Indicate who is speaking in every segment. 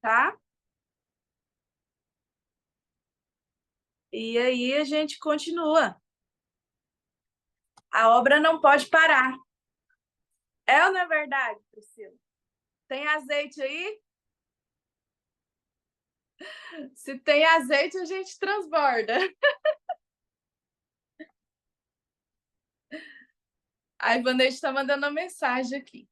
Speaker 1: Tá? E aí a gente continua. A obra não pode parar. É ou não é verdade, Priscila? Tem azeite aí? Se tem azeite, a gente transborda. A Ivanete está mandando uma mensagem aqui.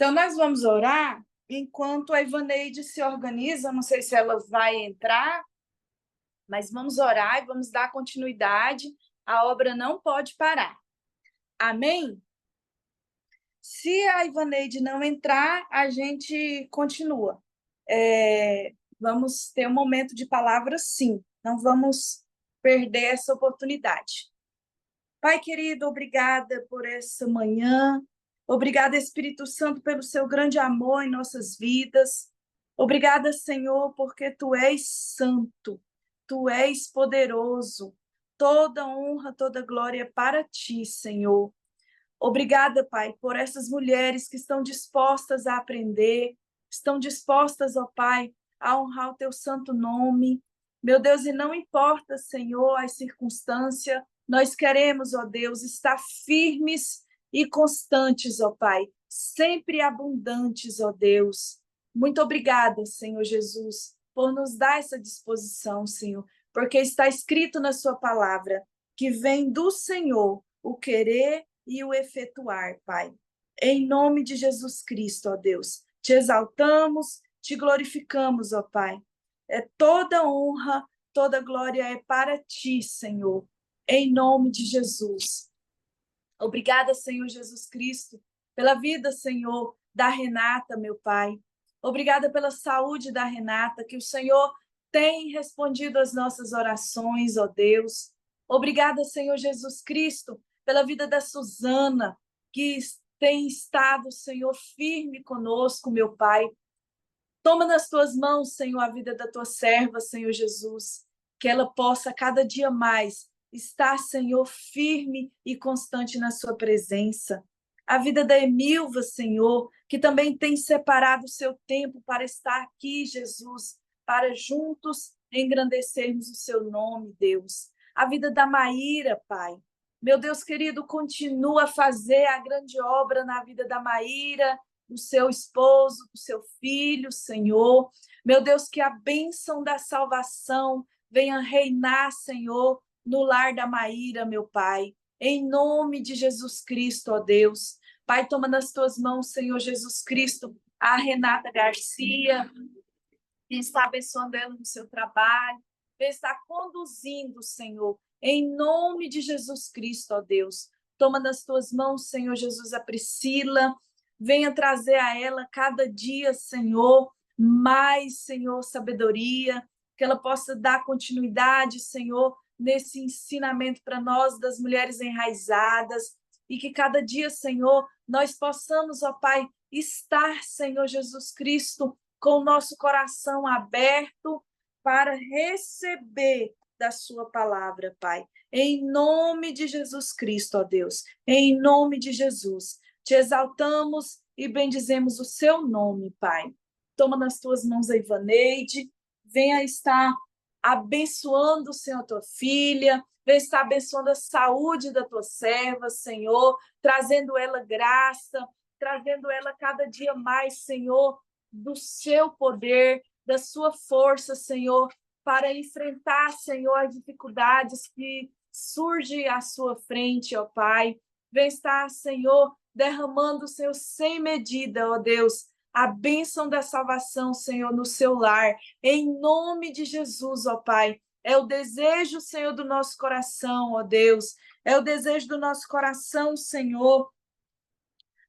Speaker 1: Então, nós vamos orar enquanto a Ivaneide se organiza. Não sei se ela vai entrar, mas vamos orar e vamos dar continuidade. A obra não pode parar. Amém? Se a Ivaneide não entrar, a gente continua. Vamos ter um momento de palavra, sim. Não vamos perder essa oportunidade. Pai querido, obrigada por essa manhã. Obrigada, Espírito Santo, pelo seu grande amor em nossas vidas. Obrigada, Senhor, porque tu és santo, tu és poderoso. Toda honra, toda glória para ti, Senhor. Obrigada, Pai, por essas mulheres que estão dispostas a aprender, estão dispostas, ó Pai, a honrar o teu santo nome. Meu Deus, e não importa, Senhor, as circunstâncias, nós queremos, ó Deus, estar firmes e constantes, ó Pai, sempre abundantes, ó Deus. Muito obrigada, Senhor Jesus, por nos dar essa disposição, Senhor, porque está escrito na sua palavra que vem do Senhor o querer e o efetuar, Pai. Em nome de Jesus Cristo, ó Deus, te exaltamos, te glorificamos, ó Pai. Toda honra, toda glória é para ti, Senhor. Em nome de Jesus. Obrigada, Senhor Jesus Cristo, pela vida, Senhor, da Renata, meu Pai. Obrigada pela saúde da Renata, que o Senhor tem respondido às nossas orações, ó Deus. Obrigada, Senhor Jesus Cristo, pela vida da Suzana, que tem estado, Senhor, firme conosco, meu Pai. Toma nas tuas mãos, Senhor, a vida da tua serva, Senhor Jesus, que ela possa cada dia mais estar, Senhor, firme e constante na sua presença. A vida da Emilva, Senhor, que também tem separado o seu tempo para estar aqui, Jesus, para juntos engrandecermos o seu nome, Deus. A vida da Maíra, Pai. Meu Deus querido, continua a fazer a grande obra na vida da Maíra, do seu esposo, do seu filho, Senhor. Meu Deus, que a bênção da salvação venha reinar, Senhor, no lar da Maíra, meu Pai. Em nome de Jesus Cristo, ó Deus. Pai, toma nas tuas mãos, Senhor Jesus Cristo, a Renata Garcia, que está abençoando ela no seu trabalho, que está conduzindo, Senhor, em nome de Jesus Cristo, ó Deus. Toma nas tuas mãos, Senhor Jesus, a Priscila, venha trazer a ela cada dia, Senhor, mais, Senhor, sabedoria, que ela possa dar continuidade, Senhor, nesse ensinamento para nós das mulheres enraizadas, e que cada dia, Senhor, nós possamos, ó Pai, estar, Senhor Jesus Cristo, com o nosso coração aberto para receber da sua palavra, Pai. Em nome de Jesus Cristo, ó Deus, em nome de Jesus, te exaltamos e bendizemos o seu nome, Pai. Toma nas tuas mãos a Ivaneide, venha estar abençoando, Senhor, a tua filha, venha estar abençoando a saúde da tua serva, Senhor, trazendo ela graça, trazendo ela cada dia mais, Senhor, do seu poder, da sua força, Senhor, para enfrentar, Senhor, as dificuldades que surgem à sua frente, ó Pai. Vem estar, Senhor, derramando, Senhor, sem medida, ó Deus, a bênção da salvação, Senhor, no seu lar. Em nome de Jesus, ó Pai, É o desejo, Senhor, do nosso coração, ó Deus. É o desejo do nosso coração, Senhor,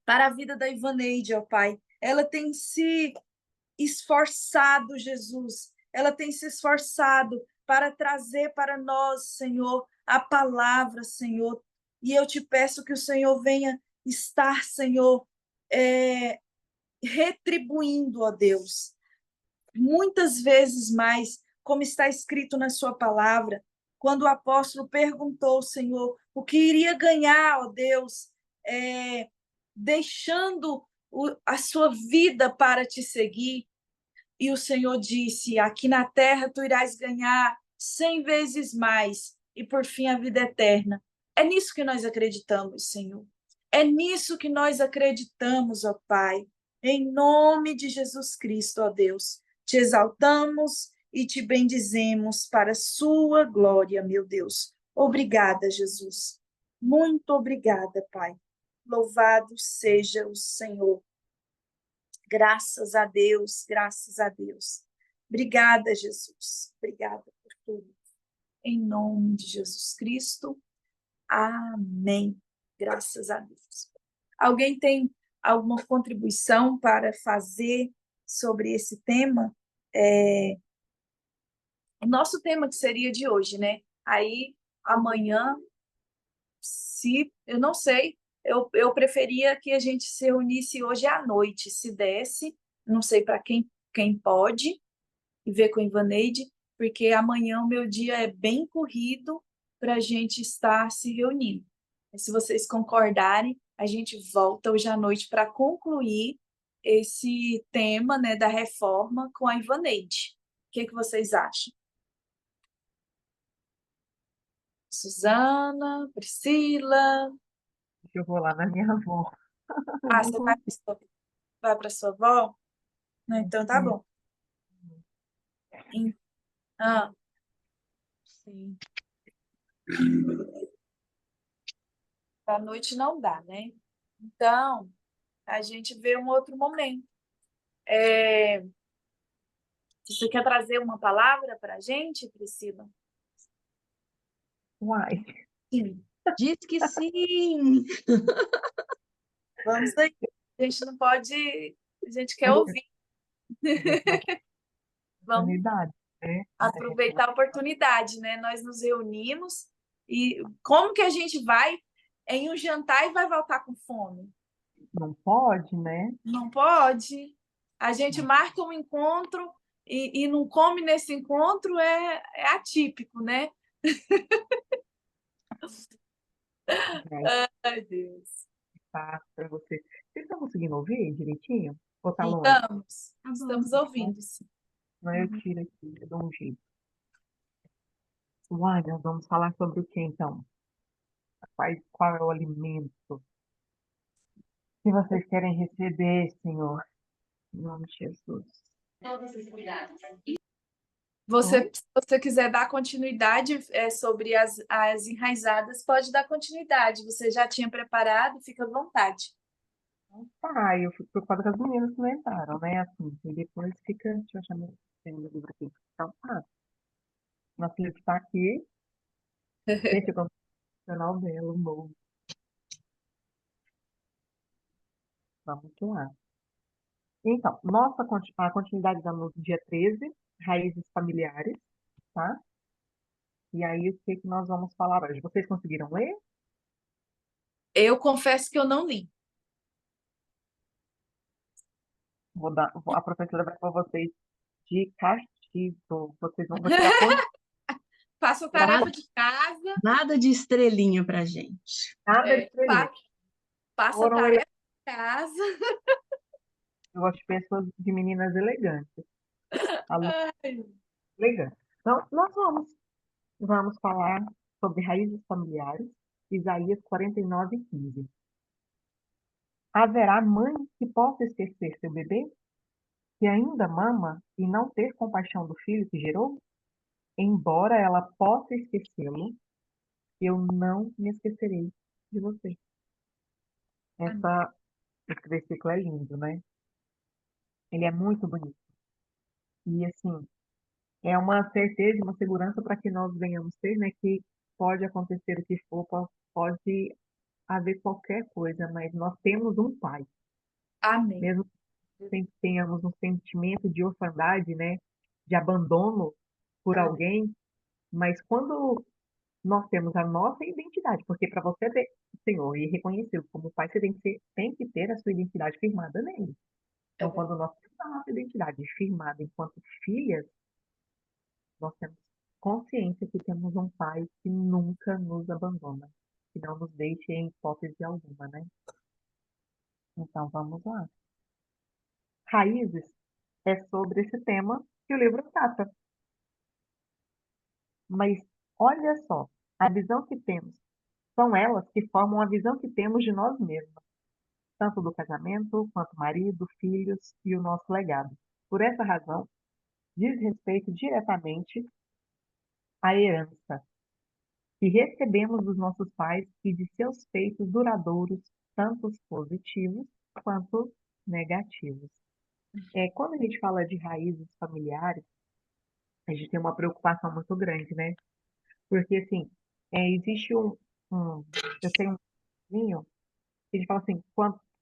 Speaker 1: para a vida da Ivaneide, ó Pai. Ela tem se esforçado, Jesus. Ela tem se esforçado para trazer para nós, Senhor, a palavra, Senhor. E eu te peço que o Senhor venha estar, Senhor, retribuindo, ó Deus, muitas vezes mais, como está escrito na sua palavra, quando o apóstolo perguntou, Senhor, o que iria ganhar, ó Deus, deixando a sua vida para te seguir. E o Senhor disse: aqui na terra tu irás ganhar 100 vezes mais, e por fim a vida eterna. É nisso que nós acreditamos, Senhor. É nisso que nós acreditamos, ó Pai. Em nome de Jesus Cristo, ó Deus, te exaltamos e te bendizemos para a sua glória, meu Deus. Obrigada, Jesus. Muito obrigada, Pai. Louvado seja o Senhor. Graças a Deus, graças a Deus. Obrigada, Jesus. Obrigada por tudo. Em nome de Jesus Cristo. Amém. Graças a Deus. Alguém tem alguma contribuição para fazer sobre esse tema? O nosso tema que seria de hoje, né? Aí, amanhã, se eu não sei, eu preferia que a gente se reunisse hoje à noite, se desse. Não sei para quem pode, e ver com a Ivaneide, porque amanhã o meu dia é bem corrido para a gente estar se reunindo. Se vocês concordarem, a gente volta hoje à noite para concluir esse tema, né, da reforma com a Ivaneide. O que vocês acham? Suzana, Priscila.
Speaker 2: Eu vou lá na minha avó. Eu
Speaker 1: Ah,
Speaker 2: não
Speaker 1: você
Speaker 2: consigo.
Speaker 1: vai para sua avó? Não, então tá bom. Em- Ah,
Speaker 2: Sim.
Speaker 1: à noite não dá, né? Então, a gente vê um outro momento. Você quer trazer uma palavra para a gente, Priscila?
Speaker 2: Uai,
Speaker 3: Sim. Diz que sim.
Speaker 1: Vamos aí. A gente não pode. A gente quer
Speaker 2: a
Speaker 1: ouvir.
Speaker 2: gente não tem
Speaker 1: Vamos
Speaker 2: oportunidade, né?
Speaker 1: aproveitar a oportunidade, né? Nós nos reunimos e como que a gente vai em um jantar e vai voltar com fome?
Speaker 2: Não pode, né?
Speaker 1: Não pode. A gente marca um encontro e não come nesse encontro é atípico, né?
Speaker 2: Vai
Speaker 1: Ai, Deus.
Speaker 2: passar para você. Vocês estão conseguindo ouvir direitinho? Ou tá
Speaker 3: Sim.
Speaker 2: longe?
Speaker 3: Tá bom.
Speaker 1: Estamos ouvindo, sim.
Speaker 2: Não, eu tiro aqui, eu dou um jeito. Uai, nós vamos falar sobre o que então? Qual é o alimento que vocês querem receber, Senhor? Em nome de Jesus. Oi?
Speaker 1: Se você quiser dar continuidade sobre as enraizadas, pode dar continuidade. Você já tinha preparado, fica à vontade.
Speaker 2: Tá, eu fico preocupada com as meninas que não entraram, né? Assim, e depois fica. Deixa eu achar meu livro aqui. Então, tá. Nosso livro está aqui. Gente, eu gosto do canal dela, um novo. Vamos lá. Então, a continuidade da no dia 13, raízes familiares, tá? E aí, o que que nós vamos falar hoje? Vocês conseguiram ler?
Speaker 1: Eu confesso que eu não li.
Speaker 2: A professora vai para vocês de castigo. Vou tirar ponto,
Speaker 1: Faça a
Speaker 2: tirar
Speaker 1: tarefa
Speaker 2: ponto,
Speaker 1: de casa,
Speaker 3: Nada de estrelinha pra gente.
Speaker 2: nada de estrelinha.
Speaker 1: faça a
Speaker 2: Foram
Speaker 1: tarefa de casa.
Speaker 2: Eu gosto de pessoas, de meninas elegantes. Alunos
Speaker 1: Ai,
Speaker 2: elegantes. Então, nós vamos falar sobre raízes familiares, Isaías 49:15. Haverá mãe que possa esquecer seu bebê, que ainda mama e não ter compaixão do filho que gerou? Embora ela possa esquecê-lo, eu não me esquecerei de você. Esse versículo é lindo, né? Ele é muito bonito. E assim, É uma certeza, uma segurança para que nós venhamos ter, né? Que pode acontecer o que for, pode haver qualquer coisa, mas nós temos um pai.
Speaker 1: Amém.
Speaker 2: Mesmo que tenhamos um sentimento de orfandade, né? De abandono por alguém, mas quando nós temos a nossa identidade, porque para você ter o Senhor e reconhecê-lo como pai, você tem que ter a sua identidade firmada nele.
Speaker 1: É
Speaker 2: Então,
Speaker 1: verdade.
Speaker 2: quando nós temos a nossa identidade firmada enquanto filhas, nós temos consciência que temos um pai que nunca nos abandona, que não nos deixe em hipótese alguma, né? Então, vamos lá. Raízes é sobre esse tema que o livro trata. Mas olha só, a visão que temos são elas que formam a visão que temos de nós mesmos, tanto do casamento, quanto marido, filhos e o nosso legado. Por essa razão, diz respeito diretamente à herança que recebemos dos nossos pais e de seus feitos duradouros, tanto positivos quanto negativos. Quando a gente fala de raízes familiares, a gente tem uma preocupação muito grande, né? Porque, assim, existe eu tenho um vinho, que ele fala assim,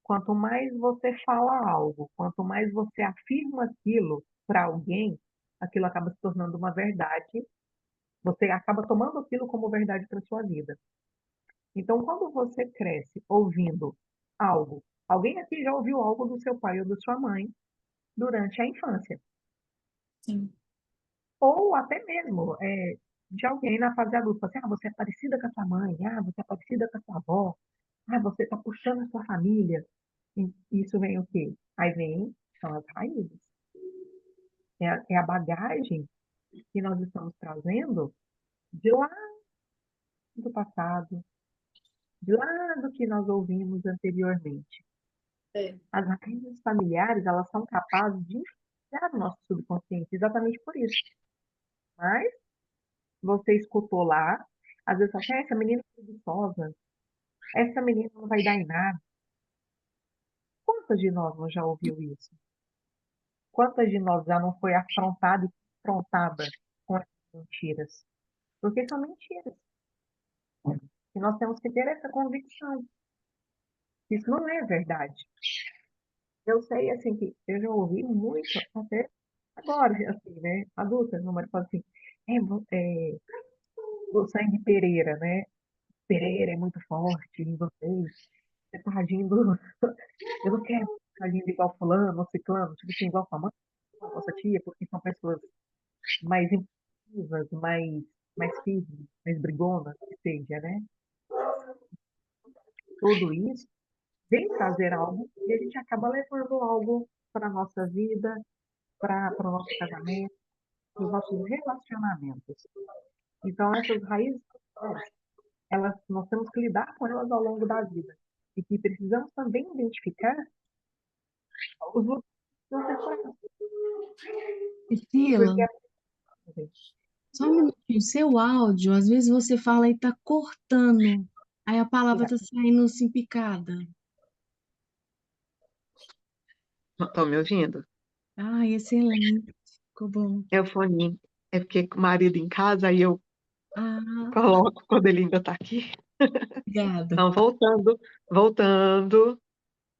Speaker 2: quanto mais você fala algo, quanto mais você afirma aquilo para alguém, aquilo acaba se tornando uma verdade, você acaba tomando aquilo como verdade para sua vida. Então, quando você cresce ouvindo algo, alguém aqui já ouviu algo do seu pai ou da sua mãe durante a infância,
Speaker 1: Sim.
Speaker 2: ou até mesmo de alguém na fase adulta, assim, você é parecida com a sua mãe, você é parecida com a sua avó, você está puxando a sua família. E isso vem o quê? Aí vem, são as raízes. É a bagagem que nós estamos trazendo de lá do passado, de lá do que nós ouvimos anteriormente.
Speaker 1: É.
Speaker 2: As raízes familiares, elas são capazes de influenciar o nosso subconsciente, exatamente por isso. Mas você escutou lá, às vezes fala assim, essa menina é preguiçosa, essa menina não vai dar em nada. Quantas de nós não já ouviu isso? Quantas de nós já não foi afrontada e confrontada com essas mentiras? Porque são mentiras. E nós temos que ter essa convicção. Isso não é verdade. Eu sei, assim, que eu já ouvi muito, até agora, assim, né? Adulta, meu marido fala assim, o sangue Pereira, né? Pereira é muito forte em vocês. Você tá agindo. Eu não quero ficar agindo igual fulano ou ciclano, tipo assim, igual sua mãe, igual sua tia, porque são pessoas mais impulsivas, mais firmes, mais brigonas, que seja, né? Tudo isso vem trazer algo e a gente acaba levando algo para a nossa vida, para o nosso casamento, para os nossos relacionamentos. Então, essas raízes, nós temos que lidar com elas ao longo da vida. E que precisamos também identificar os lugares que nós separamos.
Speaker 3: Priscila,
Speaker 2: Porque
Speaker 3: só um minutinho. Seu áudio, às vezes você fala e tá cortando. Aí a palavra tá saindo assim picada.
Speaker 4: Estão me ouvindo?
Speaker 3: Ai, excelente. Ficou bom.
Speaker 4: É o fone. É porque com o marido em casa, aí eu
Speaker 3: Ah,
Speaker 4: coloco quando ele ainda está aqui.
Speaker 3: obrigada.
Speaker 4: Então, voltando,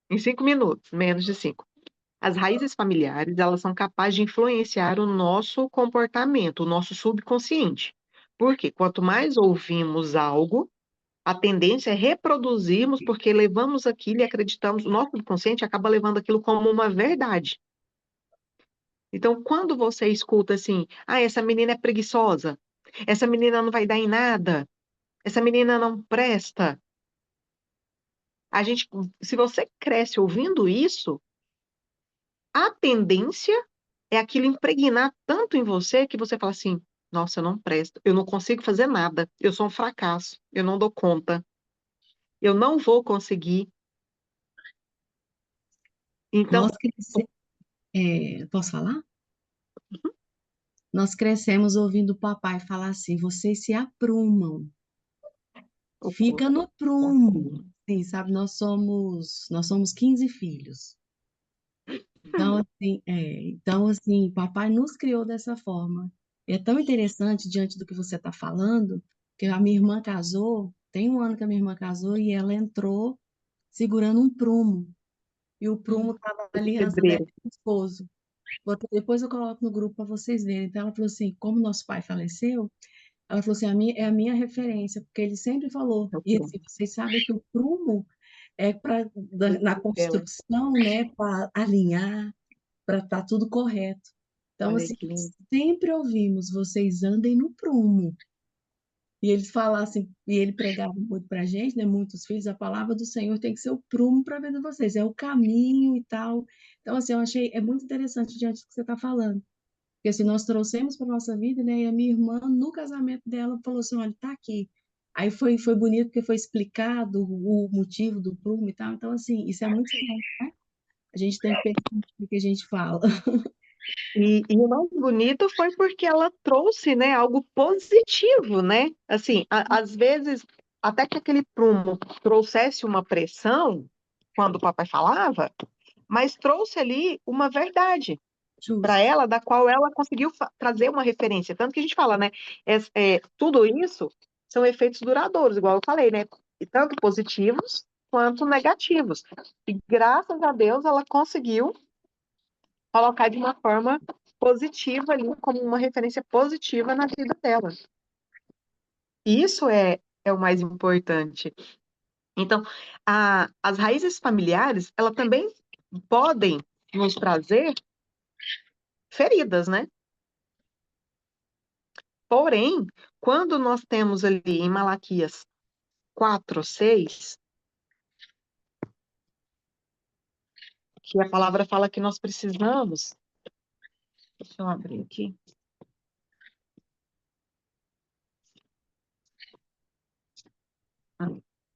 Speaker 4: em 5 minutos, menos de 5. As raízes familiares, elas são capazes de influenciar o nosso comportamento, o nosso subconsciente. Porque quanto mais ouvimos algo, a tendência é reproduzirmos, porque levamos aquilo e acreditamos, o nosso subconsciente acaba levando aquilo como uma verdade. Então, quando você escuta assim, essa menina é preguiçosa, essa menina não vai dar em nada, essa menina não presta. Se você cresce ouvindo isso, a tendência é aquilo impregnar tanto em você que você fala assim: nossa, eu não presto, eu não consigo fazer nada, eu sou um fracasso, eu não dou conta, eu não vou conseguir. Então,
Speaker 3: Nós crescemos. Posso falar? Nós crescemos ouvindo o papai falar assim: vocês se aprumam,
Speaker 4: o
Speaker 3: fica no prumo.
Speaker 4: corpo.
Speaker 3: Sim, sabe? Nós somos 15 filhos. Então, assim, papai nos criou dessa forma. É tão interessante diante do que você está falando, que a minha irmã casou, tem um ano que a minha irmã casou e ela entrou segurando um prumo. E o prumo estava a
Speaker 4: De
Speaker 3: aliança dela
Speaker 4: pedreiro.
Speaker 3: com o esposo. Depois eu coloco no grupo para vocês verem. Então ela falou assim, como nosso pai faleceu, ela falou assim, é a minha referência, porque ele sempre falou,
Speaker 4: É o
Speaker 3: e
Speaker 4: prumo.
Speaker 3: assim, vocês sabem que o prumo é para na
Speaker 4: Ela,
Speaker 3: construção, né, para alinhar, para estar tudo correto. Então,
Speaker 4: olha
Speaker 3: assim,
Speaker 4: que lindo.
Speaker 3: sempre ouvimos, vocês andem no prumo. E eles falassem, e ele pregava muito para a gente, né? Muitos filhos, a palavra do Senhor tem que ser o prumo para a vida de vocês, é o caminho e tal. Então, assim, eu achei, é muito interessante diante do que você está falando. Porque assim, nós trouxemos para nossa vida, né? E a minha irmã, no casamento dela, falou assim: olha, tá aqui. Aí foi bonito porque foi explicado o motivo do prumo e tal. Então, assim, isso é muito sério, né? A gente tem que pensar no que a gente fala.
Speaker 4: E o mais bonito foi porque ela trouxe, né, algo positivo, né? Assim, às vezes, até que aquele prumo trouxesse uma pressão, quando o papai falava, mas trouxe ali uma verdade para
Speaker 3: Justo.
Speaker 4: ela, da qual ela conseguiu trazer uma referência. Tanto que a gente fala, né? Tudo isso são efeitos duradouros, igual eu falei, né? E tanto positivos quanto negativos. E graças a Deus ela conseguiu colocar de uma forma positiva ali, como uma referência positiva na vida dela. Isso é o mais importante. Então, as raízes familiares, elas também podem nos trazer feridas, né? Porém, quando nós temos ali em Malaquias 4:6, que a palavra fala que nós precisamos. Deixa eu abrir aqui.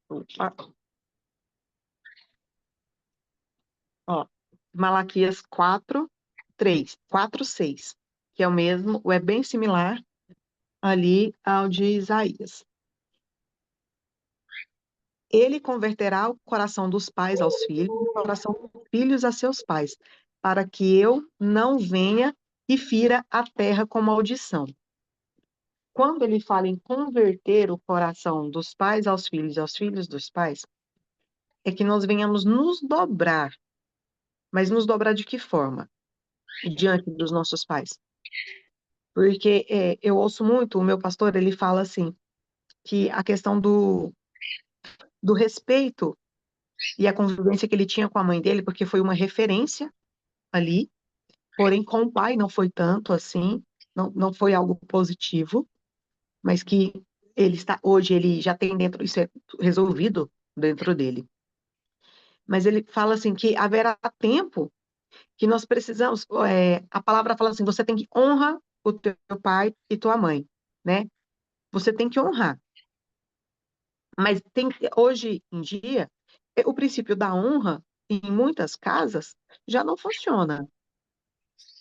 Speaker 4: Opa. Ó, Malaquias 4:6, que é o mesmo, ou é bem similar ali ao de Isaías. Ele converterá o coração dos pais aos filhos, e o coração dos filhos a seus pais, para que eu não venha e fira a terra com maldição. Quando ele fala em converter o coração dos pais aos filhos e aos filhos dos pais, é que nós venhamos nos dobrar. Mas nos dobrar de que forma? Diante dos nossos pais. Porque eu ouço muito, o meu pastor, ele fala assim, que a questão do respeito e a convivência que ele tinha com a mãe dele, porque foi uma referência ali, porém com o pai não foi tanto assim, não foi algo positivo, mas que hoje ele já tem dentro, isso é resolvido dentro dele. Mas ele fala assim que haverá tempo que nós precisamos, a palavra fala assim, você tem que honrar o teu pai e tua mãe, né? Você tem que honrar. Mas hoje em dia, o princípio da honra, em muitas casas, já não funciona,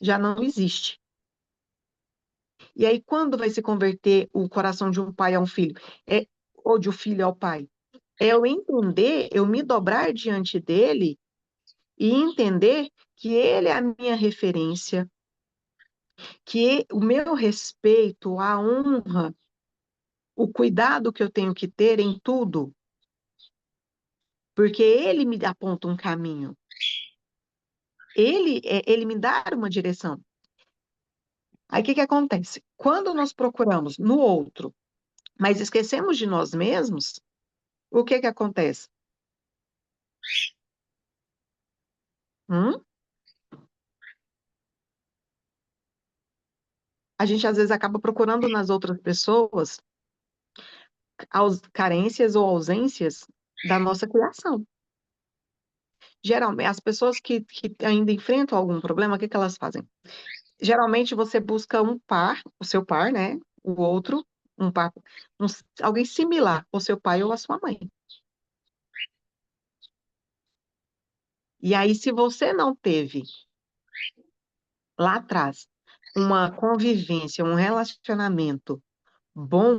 Speaker 4: já não existe. E aí, quando vai se converter o coração de um pai a um filho? Ou de um filho ao pai? É eu entender, eu me dobrar diante dele e entender que ele é a minha referência, que o meu respeito, a honra, o cuidado que eu tenho que ter em tudo, porque ele me aponta um caminho, ele me dá uma direção. Aí o que que acontece? Quando nós procuramos no outro, mas esquecemos de nós mesmos, o que que acontece? Hum? A gente às vezes acaba procurando nas outras pessoas carências ou ausências da nossa criação. Geralmente, as pessoas que ainda enfrentam algum problema, o que que elas fazem? Geralmente você busca um par, o seu par, né? O outro, um par, alguém similar ao seu pai ou à sua mãe. E aí, se você não teve lá atrás uma convivência, um relacionamento bom,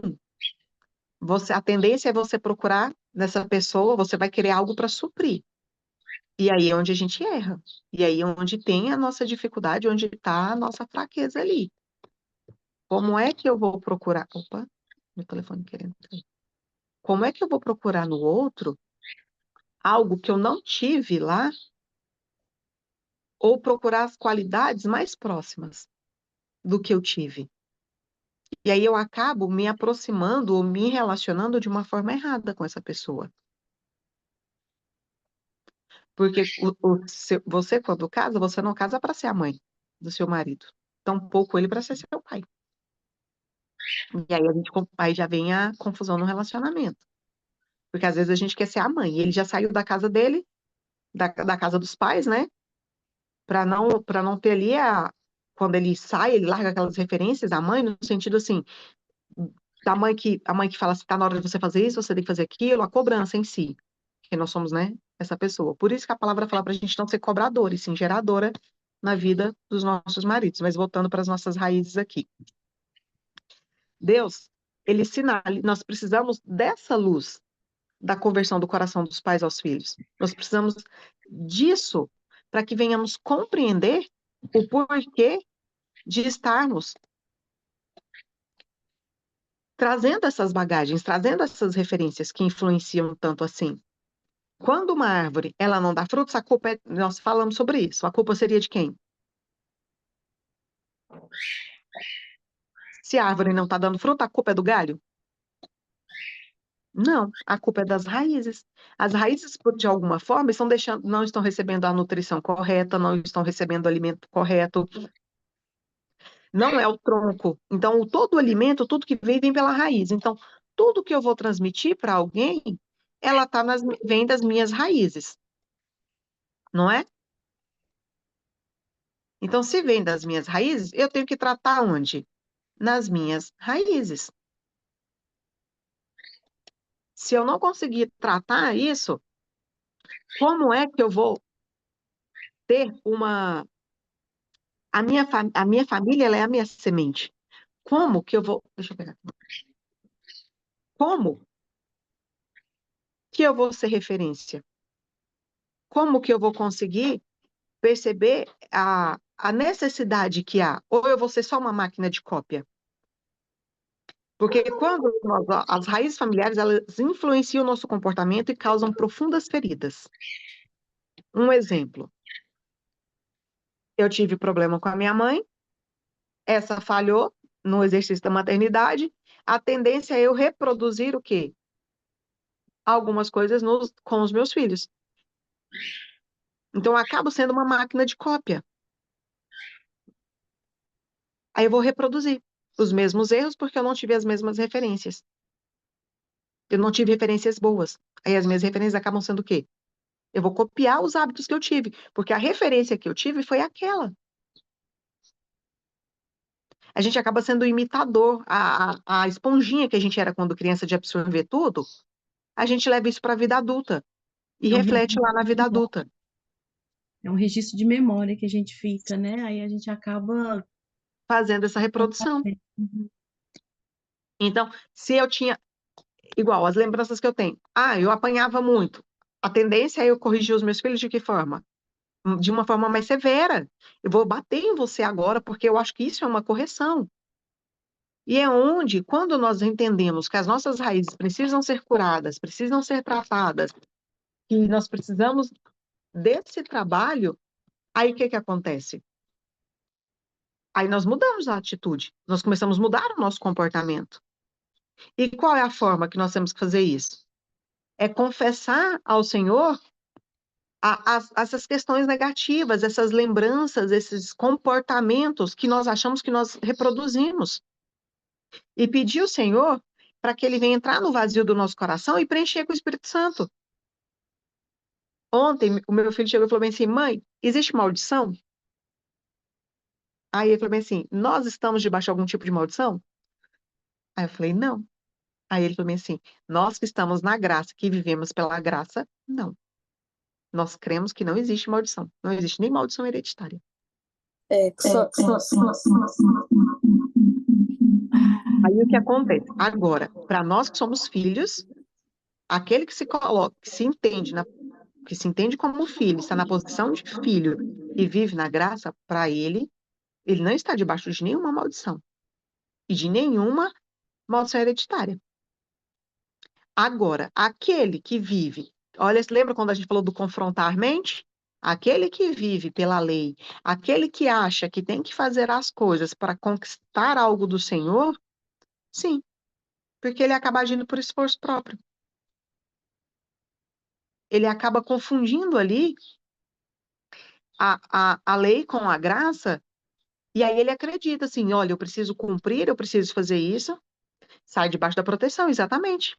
Speaker 4: a tendência é você procurar nessa pessoa, você vai querer algo para suprir. E aí é onde a gente erra. E aí é onde tem a nossa dificuldade, onde está a nossa fraqueza ali. Como é que eu vou procurar? Opa, meu telefone querendo entrar. Como é que eu vou procurar no outro algo que eu não tive lá, ou procurar as qualidades mais próximas do que eu tive? E aí eu acabo me aproximando ou me relacionando de uma forma errada com essa pessoa. Porque você, quando casa, você não casa para ser a mãe do seu marido. Tampouco ele para ser seu pai. E aí aí já vem a confusão no relacionamento. Porque às vezes a gente quer ser a mãe. E ele já saiu da casa dele, da casa dos pais, né? Para não ter ali quando ele sai, ele larga aquelas referências à mãe, no sentido assim, a mãe que fala assim, tá na hora de você fazer isso, você tem que fazer aquilo, a cobrança em si. Que nós somos, né, essa pessoa. Por isso que a palavra fala pra gente não ser cobrador, e sim geradora na vida dos nossos maridos. Mas voltando para as nossas raízes aqui. Deus, ele nós precisamos dessa luz da conversão do coração dos pais aos filhos. Nós precisamos disso para que venhamos compreender o porquê de estarmos trazendo essas bagagens, trazendo essas referências que influenciam tanto assim. Quando uma árvore ela não dá frutos, a culpa nós falamos sobre isso. A culpa seria de quem? Se a árvore não está dando fruto, a culpa é do galho? Não, a culpa é das raízes. As raízes, de alguma forma, não estão recebendo a nutrição correta, não estão recebendo o alimento correto. Não é o tronco. Então, todo o alimento, tudo que vem pela raiz. Então, tudo que eu vou transmitir para alguém, vem das minhas raízes, não é? Então, se vem das minhas raízes, eu tenho que tratar onde? Nas minhas raízes. Se eu não conseguir tratar isso, como é que eu vou ter uma. A minha família, ela é a minha semente. Como que eu vou. Deixa eu pegar aqui. Como que eu vou ser referência? Como que eu vou conseguir perceber a necessidade que há? Ou eu vou ser só uma máquina de cópia? Porque as raízes familiares, elas influenciam o nosso comportamento e causam profundas feridas. Um exemplo. Eu tive problema com a minha mãe, essa falhou no exercício da maternidade, a tendência é eu reproduzir o quê? Algumas coisas com os meus filhos. Então, eu acabo sendo uma máquina de cópia. Aí eu vou reproduzir os mesmos erros porque eu não tive as mesmas referências. Eu não tive referências boas. Aí as minhas referências acabam sendo o quê? Eu vou copiar os hábitos que eu tive, porque a referência que eu tive foi aquela. A gente acaba sendo o imitador, a esponjinha que a gente era quando criança de absorver tudo, a gente leva isso para a vida adulta e
Speaker 3: É um
Speaker 4: reflete
Speaker 3: registro
Speaker 4: lá na
Speaker 3: de
Speaker 4: vida
Speaker 3: memória,
Speaker 4: adulta.
Speaker 3: é um registro de memória que a gente fica, né? Aí a gente acaba.
Speaker 4: Fazendo essa reprodução.
Speaker 3: Uhum.
Speaker 4: Então, se eu tinha, igual, as lembranças que eu tenho. Eu apanhava muito. A tendência é eu corrigir os meus filhos de que forma? De uma forma mais severa. Eu vou bater em você agora porque eu acho que isso é uma correção. E é onde, quando nós entendemos que as nossas raízes precisam ser curadas, precisam ser tratadas, que nós precisamos desse trabalho, aí o que que acontece? Aí nós mudamos a atitude, nós começamos a mudar o nosso comportamento. E qual é a forma que nós temos que fazer isso? É confessar ao Senhor essas questões negativas, essas lembranças, esses comportamentos que nós achamos que nós reproduzimos. E pedir ao Senhor para que Ele venha entrar no vazio do nosso coração e preencher com o Espírito Santo. Ontem, o meu filho chegou e falou bem assim, mãe, existe maldição? Aí ele falou bem assim, nós estamos debaixo de algum tipo de maldição? Aí eu falei, não. Aí ele falou bem assim, nós que estamos na graça, que vivemos pela graça, não. Nós cremos que não existe maldição. Não existe nem maldição hereditária. Aí o que acontece? Agora, para nós que somos filhos, aquele que se coloca, que se entende como filho, está na posição de filho e vive na graça, para ele não está debaixo de nenhuma maldição. e de nenhuma maldição hereditária. Agora, aquele que vive, olha, lembra quando a gente falou do confrontar mente? Aquele que vive pela lei, aquele que acha que tem que fazer as coisas para conquistar algo do Senhor, sim, porque ele acaba agindo por esforço próprio. Ele acaba confundindo ali a lei com a graça, e aí ele acredita assim: olha, eu preciso cumprir, eu preciso fazer isso, sai debaixo da proteção, exatamente.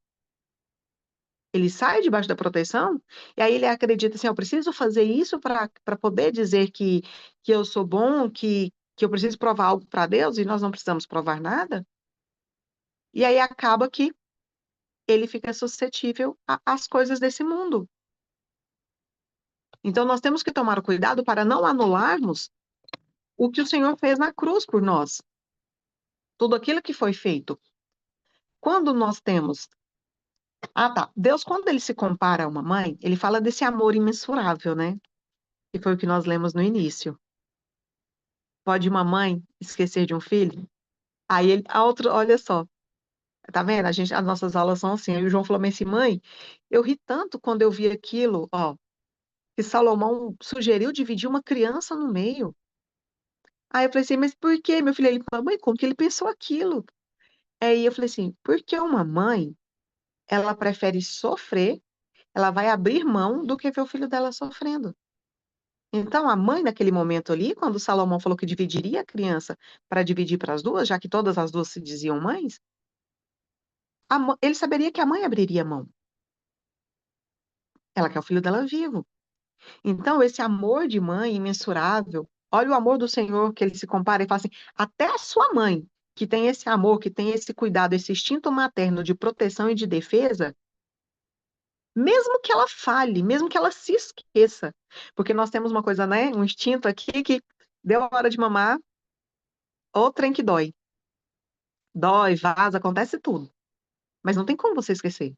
Speaker 4: Ele sai debaixo da proteção, e aí ele acredita assim: eu preciso fazer isso para poder dizer que eu sou bom, que eu preciso provar algo para Deus, e nós não precisamos provar nada. E aí acaba que ele fica suscetível às coisas desse mundo. Então nós temos que tomar o cuidado para não anularmos o que o Senhor fez na cruz por nós. Tudo aquilo que foi feito. Quando nós temos. Ah, tá. Deus, quando ele se compara a uma mãe, ele fala desse amor imensurável, né? Que foi o que nós lemos no início. Pode uma mãe esquecer de um filho? Aí ele, a outra, olha só, tá vendo? As nossas aulas são assim. Aí o João falou assim, mãe, eu ri tanto quando eu vi aquilo, ó, que Salomão sugeriu dividir uma criança no meio. Aí eu falei assim, mas por quê, meu filho? Ele falou, mãe, como que ele pensou aquilo? Aí eu falei assim, porque uma mãe, ela prefere sofrer, ela vai abrir mão do que ver o filho dela sofrendo. Então, a mãe, naquele momento ali, quando Salomão falou que dividiria a criança para dividir para as duas, já que todas as duas se diziam mães, ele saberia que a mãe abriria mão. Ela quer o filho dela vivo. Então, esse amor de mãe imensurável, olha o amor do Senhor que ele se compara e fala assim: até a sua mãe, que tem esse amor, que tem esse cuidado, esse instinto materno de proteção e de defesa, mesmo que ela fale, mesmo que ela se esqueça, porque nós temos uma coisa, né? Um instinto aqui que deu a hora de mamar, ou trem que dói. Dói, vaza, acontece tudo. Mas não tem como você esquecer.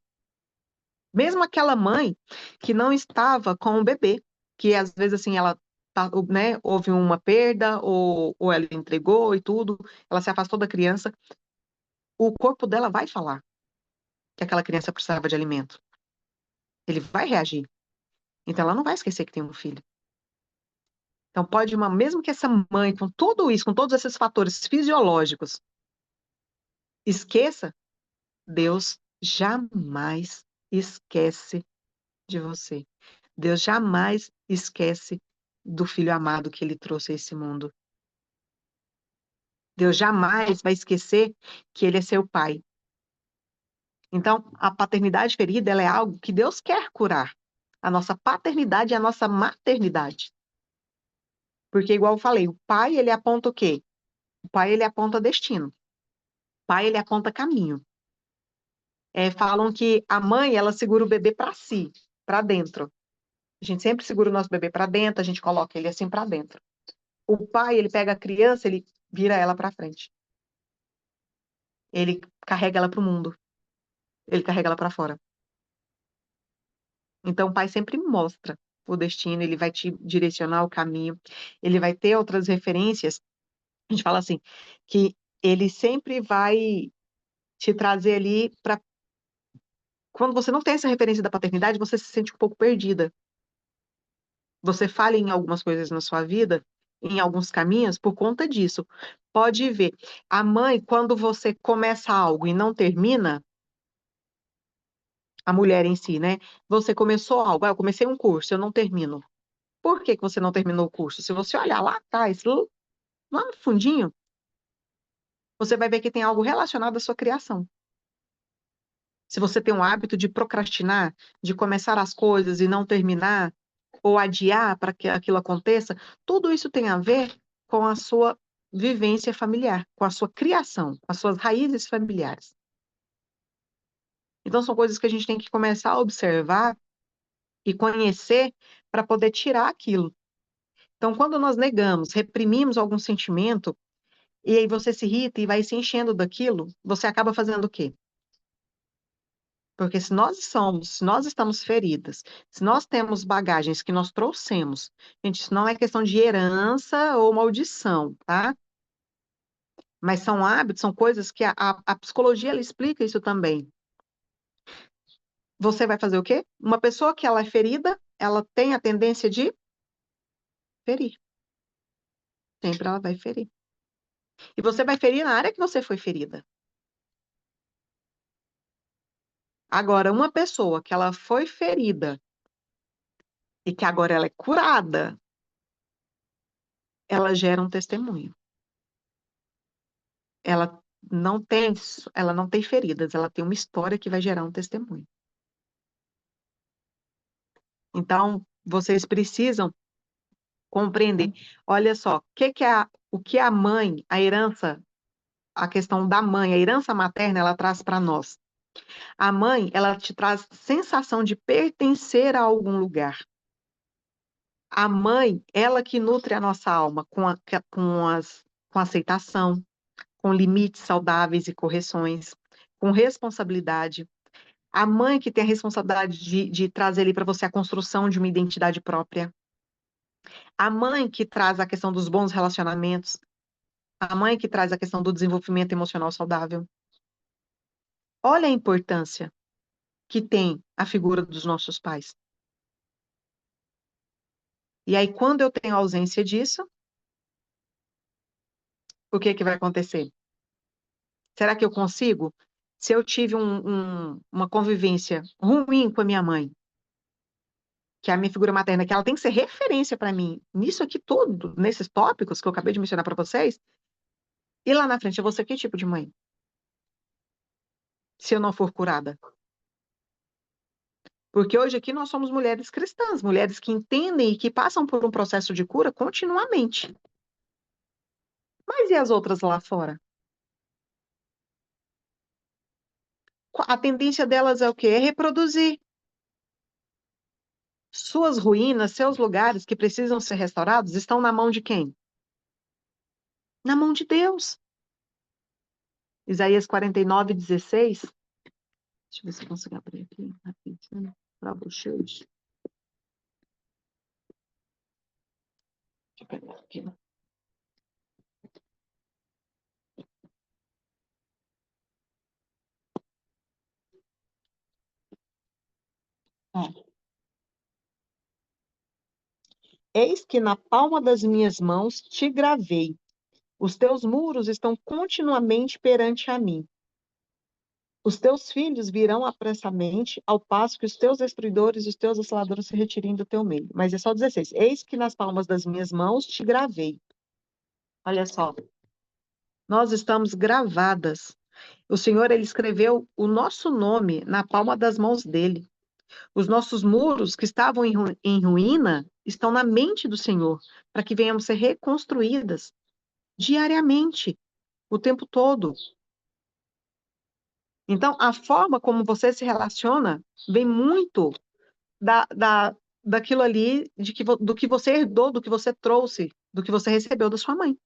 Speaker 4: Mesmo aquela mãe que não estava com o bebê, que às vezes assim ela né, houve uma perda ou ela entregou e tudo, ela se afastou da criança, o corpo dela vai falar que aquela criança precisava de alimento. Ele vai reagir. Então ela não vai esquecer que tem um filho. Então pode mesmo que essa mãe com tudo isso, com todos esses fatores fisiológicos, esqueça, Deus jamais esquece de você. Deus jamais esquece do filho amado que ele trouxe a esse mundo. Deus jamais vai esquecer que ele é seu pai. Então, a paternidade ferida, ela é algo que Deus quer curar. A nossa paternidade e a nossa maternidade. Porque, igual eu falei, o pai, ele aponta o quê? O pai, ele aponta destino. O pai, ele aponta caminho. Falam que a mãe, ela segura o bebê para si, para dentro. A gente sempre segura o nosso bebê para dentro, a gente coloca ele assim para dentro. O pai, ele pega a criança, ele vira ela para frente. Ele carrega ela para o mundo. Ele carrega ela para fora. Então, o pai sempre mostra o destino, ele vai te direcionar o caminho, ele vai ter outras referências. A gente fala assim, que ele sempre vai te trazer ali para. Quando você não tem essa referência da paternidade, você se sente um pouco perdida. Você falha em algumas coisas na sua vida, em alguns caminhos, por conta disso. Pode ver. A mãe, quando você começa algo e não termina, a mulher em si, né? Você começou algo, eu comecei um curso, eu não termino. Por que que você não terminou o curso? Se você olhar lá atrás, lá no fundinho, você vai ver que tem algo relacionado à sua criação. Se você tem um hábito de procrastinar, de começar as coisas e não terminar, ou adiar para que aquilo aconteça, tudo isso tem a ver com a sua vivência familiar, com a sua criação, com as suas raízes familiares. Então, são coisas que a gente tem que começar a observar e conhecer para poder tirar aquilo. Então, quando nós negamos, reprimimos algum sentimento, e aí você se irrita e vai se enchendo daquilo, você acaba fazendo o quê? Porque se nós estamos feridas, se nós temos bagagens que nós trouxemos, gente, isso não é questão de herança ou maldição, tá? Mas são hábitos, são coisas que a psicologia ela explica isso também. Você vai fazer o quê? Uma pessoa que ela é ferida, ela tem a tendência de ferir. Sempre ela vai ferir. E você vai ferir na área que você foi ferida. Agora, uma pessoa que ela foi ferida e que agora ela é curada, ela gera um testemunho. Ela ela não tem feridas, ela tem uma história que vai gerar um testemunho. Então, vocês precisam compreender. Olha só, o que a mãe, a herança, a questão da mãe, a herança materna, ela traz para nós. A mãe, ela te traz sensação de pertencer a algum lugar. A mãe, ela que nutre a nossa alma com aceitação, com limites saudáveis e correções, com responsabilidade. A mãe que tem a responsabilidade de trazer ali para você a construção de uma identidade própria. A mãe que traz a questão dos bons relacionamentos. A mãe que traz a questão do desenvolvimento emocional saudável. Olha a importância que tem a figura dos nossos pais. E aí, quando eu tenho ausência disso, o que que vai acontecer? Será que eu consigo? Se eu tive uma convivência ruim com a minha mãe, que é a minha figura materna, que ela tem que ser referência para mim, nisso aqui tudo, nesses tópicos que eu acabei de mencionar para vocês, e lá na frente eu vou ser que tipo de mãe? Se eu não for curada? Porque hoje aqui nós somos mulheres cristãs, mulheres que entendem e que passam por um processo de cura continuamente. Mas e as outras lá fora? A tendência delas é o quê? É reproduzir. Suas ruínas, seus lugares que precisam ser restaurados estão na mão de quem? Na mão de Deus. Isaías 49:16. Deixa eu ver se eu consigo abrir aqui rapidinho. Troubleshoot. Deixa eu pegar aqui. Ó. Eis que na palma das minhas mãos te gravei. Os teus muros estão continuamente perante a mim. Os teus filhos virão apressadamente, ao passo que os teus destruidores e os teus assaladores se retirem do teu meio. Mas é só 16. Eis que nas palmas das minhas mãos te gravei. Olha só. Nós estamos gravadas. O Senhor, ele escreveu o nosso nome na palma das mãos dele. Os nossos muros que estavam em ruína estão na mente do Senhor, para que venhamos ser reconstruídas diariamente, o tempo todo. Então, a forma como você se relaciona vem muito daquilo ali, do que você herdou, do que você trouxe, do que você recebeu da sua mãe.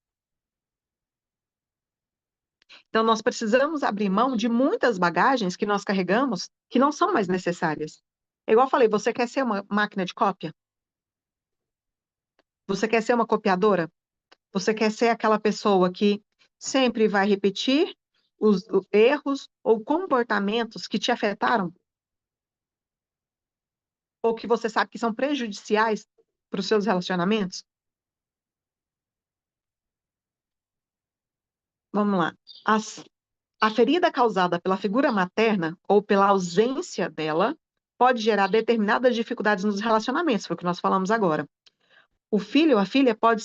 Speaker 4: Então, nós precisamos abrir mão de muitas bagagens que nós carregamos que não são mais necessárias. É igual eu falei, você quer ser uma máquina de cópia? Você quer ser uma copiadora? Você quer ser aquela pessoa que sempre vai repetir os erros ou comportamentos que te afetaram? Ou que você sabe que são prejudiciais para os seus relacionamentos? Vamos lá. A ferida causada pela figura materna ou pela ausência dela pode gerar determinadas dificuldades nos relacionamentos, foi o que nós falamos agora. O filho ou a filha pode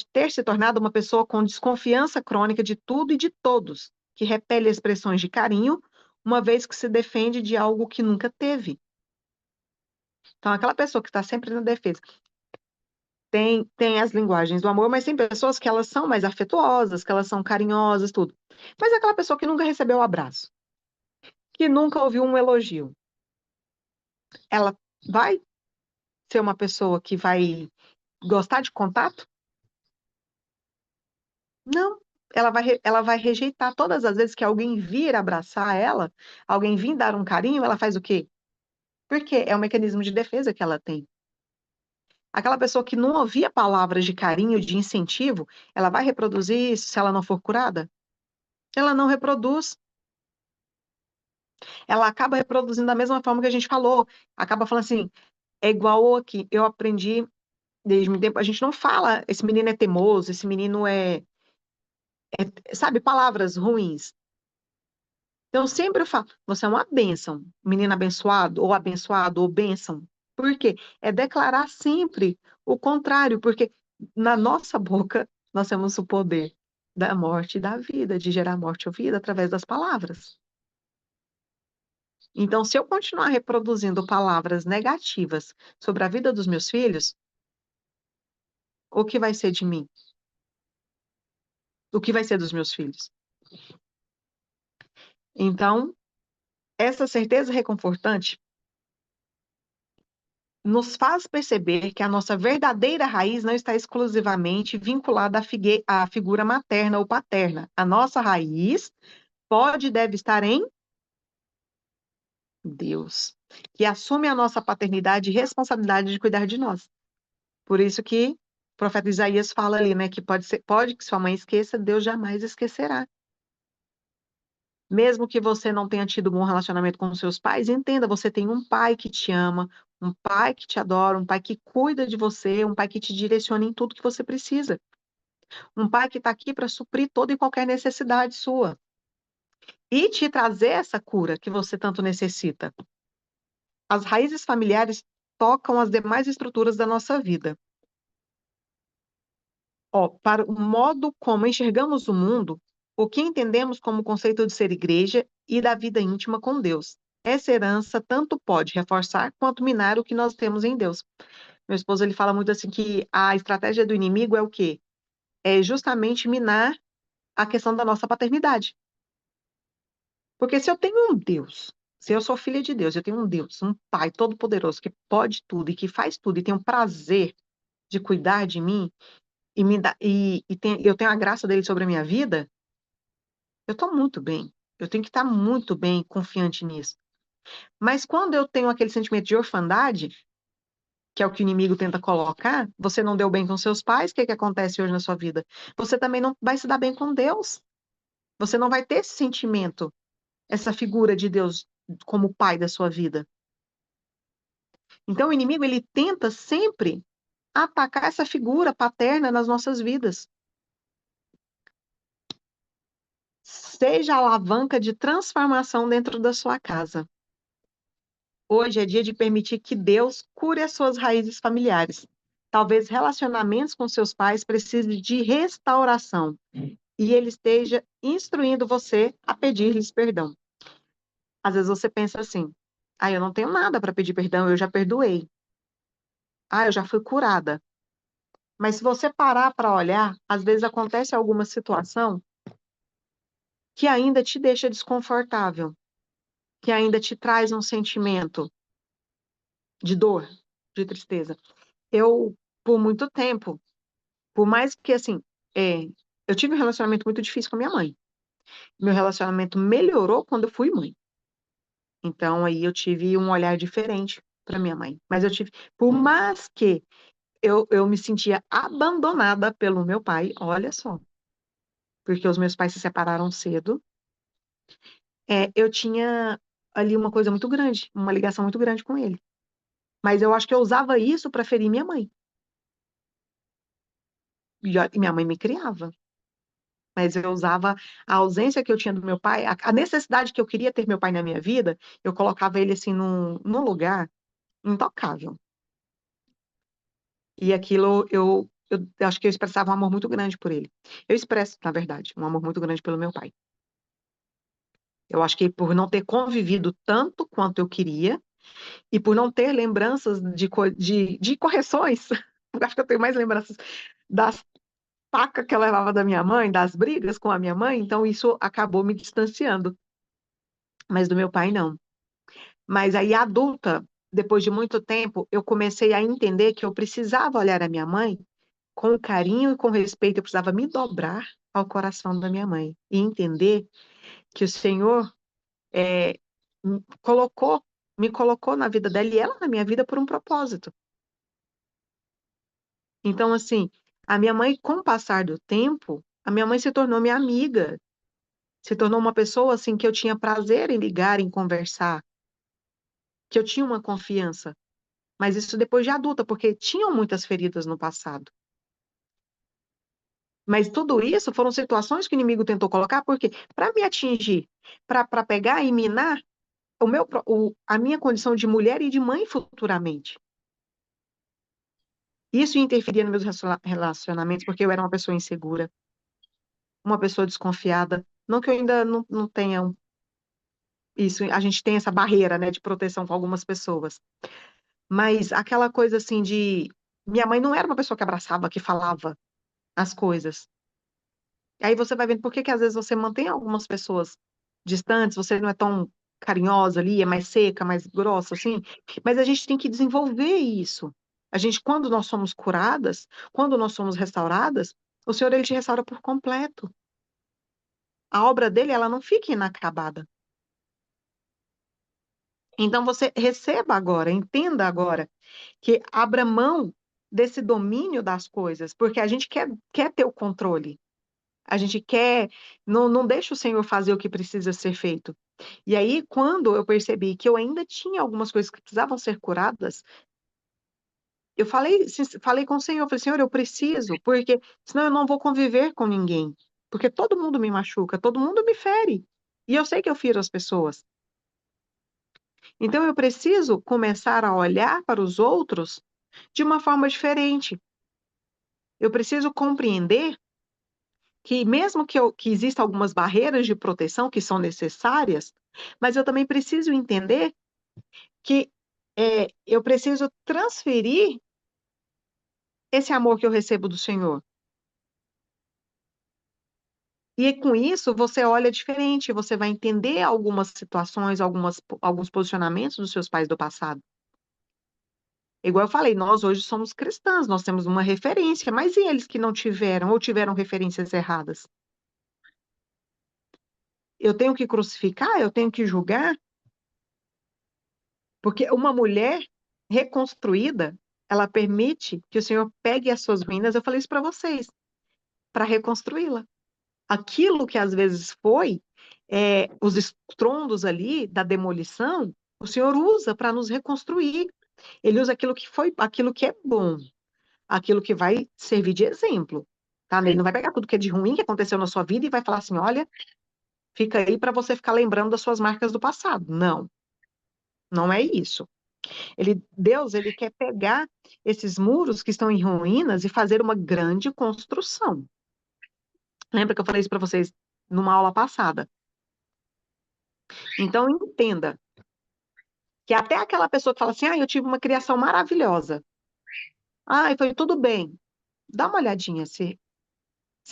Speaker 4: ter se tornado uma pessoa com desconfiança crônica de tudo e de todos, que repele expressões de carinho, uma vez que se defende de algo que nunca teve. Então, aquela pessoa que está sempre na defesa tem as linguagens do amor, mas tem pessoas que elas são mais afetuosas, que elas são carinhosas, tudo. Mas é aquela pessoa que nunca recebeu um abraço, que nunca ouviu um elogio. Ela vai ser uma pessoa que vai gostar de contato? Não. Ela vai rejeitar todas as vezes que alguém vir abraçar ela, alguém vir dar um carinho, ela faz o quê? Porque é um mecanismo de defesa que ela tem. Aquela pessoa que não ouvia palavras de carinho, de incentivo, ela vai reproduzir isso se ela não for curada? Ela não reproduz. Ela acaba reproduzindo da mesma forma que a gente falou. Acaba falando assim, é igual aqui. Eu aprendi desde muito tempo, a gente não fala, esse menino é teimoso, esse menino sabe, palavras ruins. Então, eu sempre falo, você é uma bênção, menino abençoado, ou bênção. Por quê? É declarar sempre o contrário, porque na nossa boca nós temos o poder da morte e da vida, de gerar morte ou vida através das palavras. Então, se eu continuar reproduzindo palavras negativas sobre a vida dos meus filhos, o que vai ser de mim? O que vai ser dos meus filhos? Então, essa certeza reconfortante nos faz perceber que a nossa verdadeira raiz não está exclusivamente vinculada à figura materna ou paterna. A nossa raiz pode e deve estar em Deus, que assume a nossa paternidade e responsabilidade de cuidar de nós. Por isso que o profeta Isaías fala ali, né, que pode que sua mãe esqueça, Deus jamais esquecerá. Mesmo que você não tenha tido um bom relacionamento com os seus pais, entenda, você tem um pai que te ama, um pai que te adora, um pai que cuida de você, um pai que te direciona em tudo que você precisa. Um pai que está aqui para suprir toda e qualquer necessidade sua e te trazer essa cura que você tanto necessita. As raízes familiares tocam as demais estruturas da nossa vida. Ó, para o modo como enxergamos o mundo, o que entendemos como o conceito de ser igreja e da vida íntima com Deus. Essa herança tanto pode reforçar quanto minar o que nós temos em Deus. Meu esposo ele fala muito assim que a estratégia do inimigo é o quê? É justamente minar a questão da nossa paternidade. Porque se eu tenho um Deus, se eu sou filha de Deus, eu tenho um Deus, um Pai todo-poderoso que pode tudo e que faz tudo e tem o prazer de cuidar de mim e eu tenho a graça dele sobre a minha vida, eu estou muito bem. Eu tenho que estar muito bem, confiante nisso. Mas quando eu tenho aquele sentimento de orfandade, que é o que o inimigo tenta colocar, você não deu bem com seus pais, o que que acontece hoje na sua vida? Você também não vai se dar bem com Deus. Você não vai ter esse sentimento, essa figura de Deus como pai da sua vida. Então, o inimigo, ele tenta sempre atacar essa figura paterna nas nossas vidas. Seja a alavanca de transformação dentro da sua casa. Hoje é dia de permitir que Deus cure as suas raízes familiares. Talvez relacionamentos com seus pais precisem de restauração e ele esteja instruindo você a pedir-lhes perdão. Às vezes você pensa assim: ah, eu não tenho nada para pedir perdão, eu já perdoei. Ah, eu já fui curada. Mas se você parar para olhar, às vezes acontece alguma situação que ainda te deixa desconfortável, que ainda te traz um sentimento de dor, de tristeza. Eu, por muito tempo, por mais que assim, é, eu tive um relacionamento muito difícil com a minha mãe. Meu relacionamento melhorou quando eu fui mãe. Então aí eu tive um olhar diferente para minha mãe. Mas eu tive, por mais que eu me sentia abandonada pelo meu pai, olha só, porque os meus pais se separaram cedo. Eu tinha ali uma coisa muito grande, uma ligação muito grande com ele. Mas eu acho que eu usava isso para ferir minha mãe. E minha mãe me criava. Mas eu usava a ausência que eu tinha do meu pai, a necessidade que eu queria ter meu pai na minha vida, eu colocava ele assim num lugar intocável. E aquilo eu acho que eu expressava um amor muito grande por ele. Eu expresso, na verdade, um amor muito grande pelo meu pai. Eu acho que por não ter convivido tanto quanto eu queria, e por não ter lembranças de correções, eu acho que eu tenho mais lembranças das pacas que eu levava da minha mãe, das brigas com a minha mãe, então isso acabou me distanciando. Mas do meu pai, não. Mas aí, adulta, depois de muito tempo, eu comecei a entender que eu precisava olhar a minha mãe com carinho e com respeito, eu precisava me dobrar ao coração da minha mãe e entender que o Senhor é, colocou, me colocou na vida dela e ela na minha vida por um propósito. Então, assim, a minha mãe, com o passar do tempo, a minha mãe se tornou minha amiga, se tornou uma pessoa, assim, que eu tinha prazer em ligar, em conversar, que eu tinha uma confiança. Mas isso depois de adulta, porque tinham muitas feridas no passado. Mas tudo isso foram situações que o inimigo tentou colocar, porque para me atingir, para pegar e minar a minha condição de mulher e de mãe futuramente. Isso interferia nos meus relacionamentos, porque eu era uma pessoa insegura, uma pessoa desconfiada. Não que eu ainda não tenha isso, a gente tem essa barreira, né, de proteção com algumas pessoas. Mas aquela coisa assim de. Minha mãe não era uma pessoa que abraçava, que falava as coisas. Aí você vai vendo por que que às vezes você mantém algumas pessoas distantes, você não é tão carinhosa ali, é mais seca, mais grossa, assim. Mas a gente tem que desenvolver isso. A gente, quando nós somos curadas, quando nós somos restauradas, o Senhor, ele te restaura por completo. A obra dele, ela não fica inacabada. Então você receba agora, entenda agora, que abra mão desse domínio das coisas, porque a gente quer ter o controle. A gente quer, não deixa o Senhor fazer o que precisa ser feito. E aí, quando eu percebi que eu ainda tinha algumas coisas que precisavam ser curadas, eu falei com o Senhor, falei, Senhor, eu preciso, porque senão eu não vou conviver com ninguém. Porque todo mundo me machuca, todo mundo me fere. E eu sei que eu firo as pessoas. Então eu preciso começar a olhar para os outros de uma forma diferente. Eu preciso compreender que mesmo que existam algumas barreiras de proteção que são necessárias, mas eu também preciso entender que eu preciso transferir esse amor que eu recebo do Senhor. E com isso você olha diferente, você vai entender algumas situações, alguns posicionamentos dos seus pais do passado. Igual eu falei, nós hoje somos cristãs, nós temos uma referência, mas e eles que não tiveram ou tiveram referências erradas? Eu tenho que crucificar, eu tenho que julgar, porque uma mulher reconstruída, ela permite que o Senhor pegue as suas ruínas, eu falei isso para vocês, para reconstruí-la. Aquilo que às vezes foi, os estrondos ali da demolição, o Senhor usa para nos reconstruir. Ele usa aquilo que foi, aquilo que é bom, aquilo que vai servir de exemplo. Tá? Ele não vai pegar tudo que é de ruim que aconteceu na sua vida e vai falar assim: olha, fica aí para você ficar lembrando das suas marcas do passado. Não, não é isso. Deus, ele quer pegar esses muros que estão em ruínas e fazer uma grande construção. Lembra que eu falei isso para vocês numa aula passada? Então, entenda que até aquela pessoa que fala assim, eu tive uma criação maravilhosa. Foi tudo bem. Dá uma olhadinha se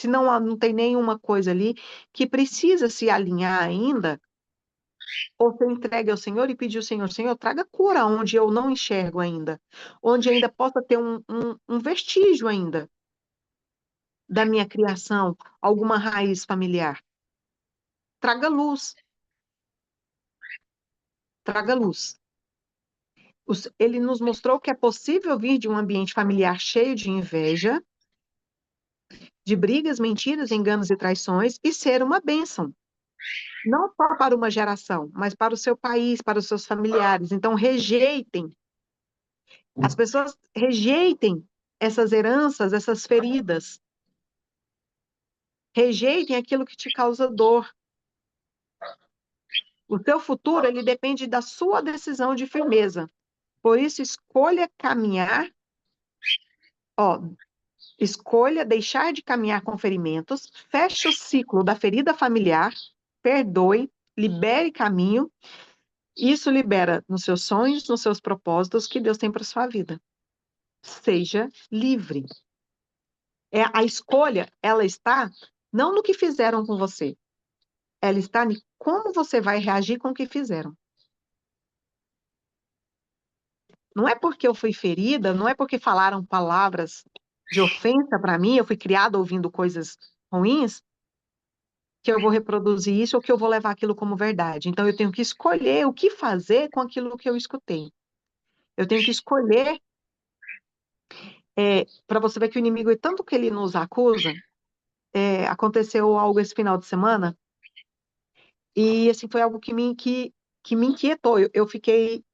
Speaker 4: não tem nenhuma coisa ali que precisa se alinhar ainda, ou você entregue ao Senhor e pedir ao Senhor, Senhor, traga cura onde eu não enxergo ainda, onde ainda possa ter um vestígio ainda da minha criação, alguma raiz familiar. Traga luz, traga luz. Ele nos mostrou que é possível vir de um ambiente familiar cheio de inveja, de brigas, mentiras, enganos e traições e ser uma bênção. Não só para uma geração, mas para o seu país, para os seus familiares. Então, rejeitem. As pessoas rejeitem essas heranças, essas feridas. Rejeitem aquilo que te causa dor. O seu futuro, ele depende da sua decisão de firmeza. Por isso, escolha caminhar, escolha deixar de caminhar com ferimentos, feche o ciclo da ferida familiar, perdoe, libere caminho. Isso libera nos seus sonhos, nos seus propósitos que Deus tem para sua vida. Seja livre. A escolha, ela está não no que fizeram com você, ela está em como você vai reagir com o que fizeram. Não é porque eu fui ferida, não é porque falaram palavras de ofensa para mim, eu fui criada ouvindo coisas ruins, que eu vou reproduzir isso ou que eu vou levar aquilo como verdade. Então, eu tenho que escolher o que fazer com aquilo que eu escutei. Eu tenho que escolher Para você ver que o inimigo, tanto que ele nos acusa, aconteceu algo esse final de semana, e assim, foi algo que me inquietou. Eu fiquei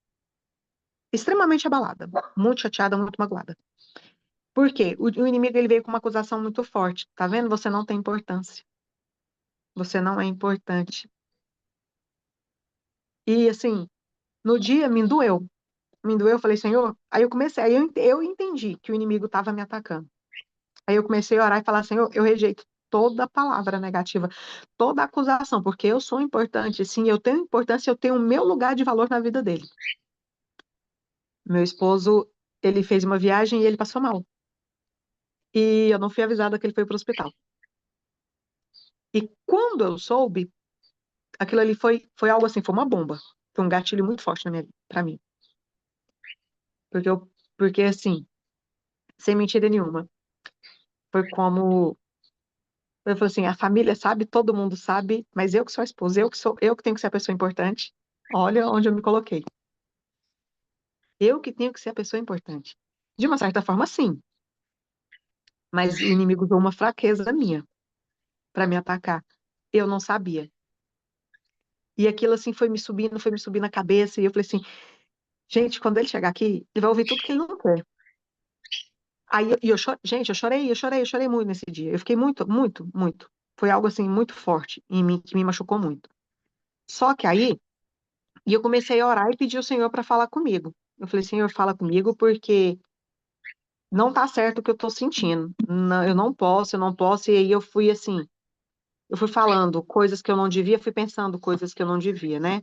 Speaker 4: extremamente abalada, muito chateada, muito magoada. Por quê? O inimigo ele veio com uma acusação muito forte. Tá vendo? Você não tem importância. Você não é importante. E assim, no dia me doeu. Me doeu, eu falei, Senhor. Aí eu comecei, eu entendi que o inimigo estava me atacando. Aí eu comecei a orar e falar, Senhor, eu rejeito toda palavra negativa, toda acusação, porque eu sou importante, sim, eu tenho importância, eu tenho o meu lugar de valor na vida dele. Meu esposo, ele fez uma viagem e ele passou mal. E eu não fui avisada que ele foi para o hospital. E quando eu soube, aquilo ali foi algo assim, foi uma bomba. Foi um gatilho muito forte para mim. Porque assim, sem mentira nenhuma, foi como eu falei assim, a família sabe, todo mundo sabe, mas eu que sou a esposa, eu que tenho que ser a pessoa importante. Olha onde eu me coloquei. Eu que tenho que ser a pessoa importante. De uma certa forma, sim, mas o inimigo usou uma fraqueza minha para me atacar. Eu não sabia. E aquilo assim foi me subindo na cabeça, e eu falei assim, gente, quando ele chegar aqui, ele vai ouvir tudo que ele não quer. Aí, gente, eu chorei muito nesse dia. Eu fiquei muito, muito, muito. Foi algo assim muito forte em mim, que me machucou muito. Só que aí, e eu comecei a orar e pedir ao Senhor para falar comigo. Eu falei, Senhor, fala comigo porque não tá certo o que eu tô sentindo. Não, eu não posso. E aí eu fui assim, eu fui falando coisas que eu não devia, fui pensando coisas que eu não devia, né?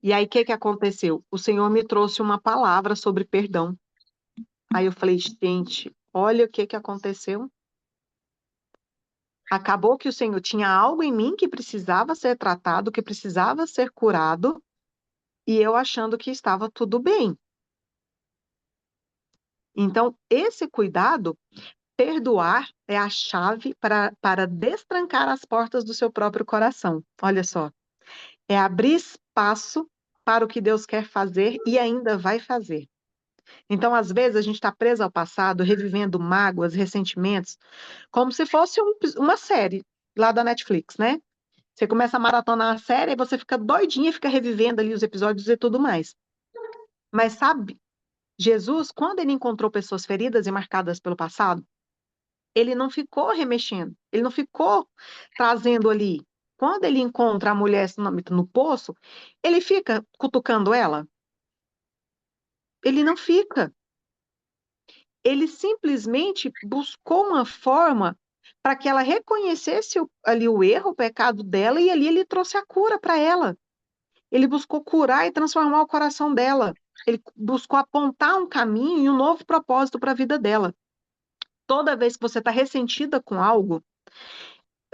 Speaker 4: E aí, o que que aconteceu? O Senhor me trouxe uma palavra sobre perdão. Aí eu falei, gente, olha o que que aconteceu. Acabou que o Senhor tinha algo em mim que precisava ser tratado, que precisava ser curado, e eu achando que estava tudo bem. Então, esse cuidado, perdoar, é a chave para destrancar as portas do seu próprio coração. Olha só, é abrir espaço para o que Deus quer fazer e ainda vai fazer. Então, às vezes, a gente está preso ao passado, revivendo mágoas, ressentimentos, como se fosse uma série lá da Netflix, né? Você começa a maratonar a série e você fica doidinha, fica revivendo ali os episódios e tudo mais. Mas sabe, Jesus, quando ele encontrou pessoas feridas e marcadas pelo passado, ele não ficou remexendo, ele não ficou trazendo ali. Quando ele encontra a mulher no poço, ele fica cutucando ela? Ele não fica. Ele simplesmente buscou uma forma para que ela reconhecesse ali o erro, o pecado dela, e ali ele trouxe a cura para ela. Ele buscou curar e transformar o coração dela. Ele buscou apontar um caminho e um novo propósito para a vida dela. Toda vez que você está ressentida com algo,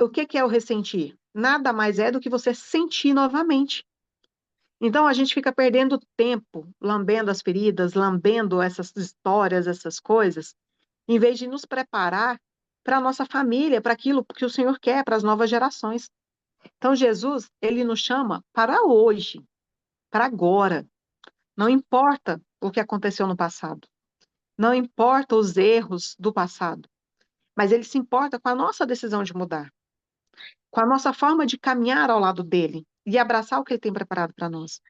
Speaker 4: o que que é o ressentir? Nada mais é do que você sentir novamente. Então a gente fica perdendo tempo lambendo as feridas, lambendo essas histórias, essas coisas, em vez de nos preparar para a nossa família, para aquilo que o Senhor quer, para as novas gerações. Então Jesus, ele nos chama para hoje, para agora. Não importa o que aconteceu no passado, não importa os erros do passado, mas ele se importa com a nossa decisão de mudar, com a nossa forma de caminhar ao lado dele e abraçar o que ele tem preparado para nós.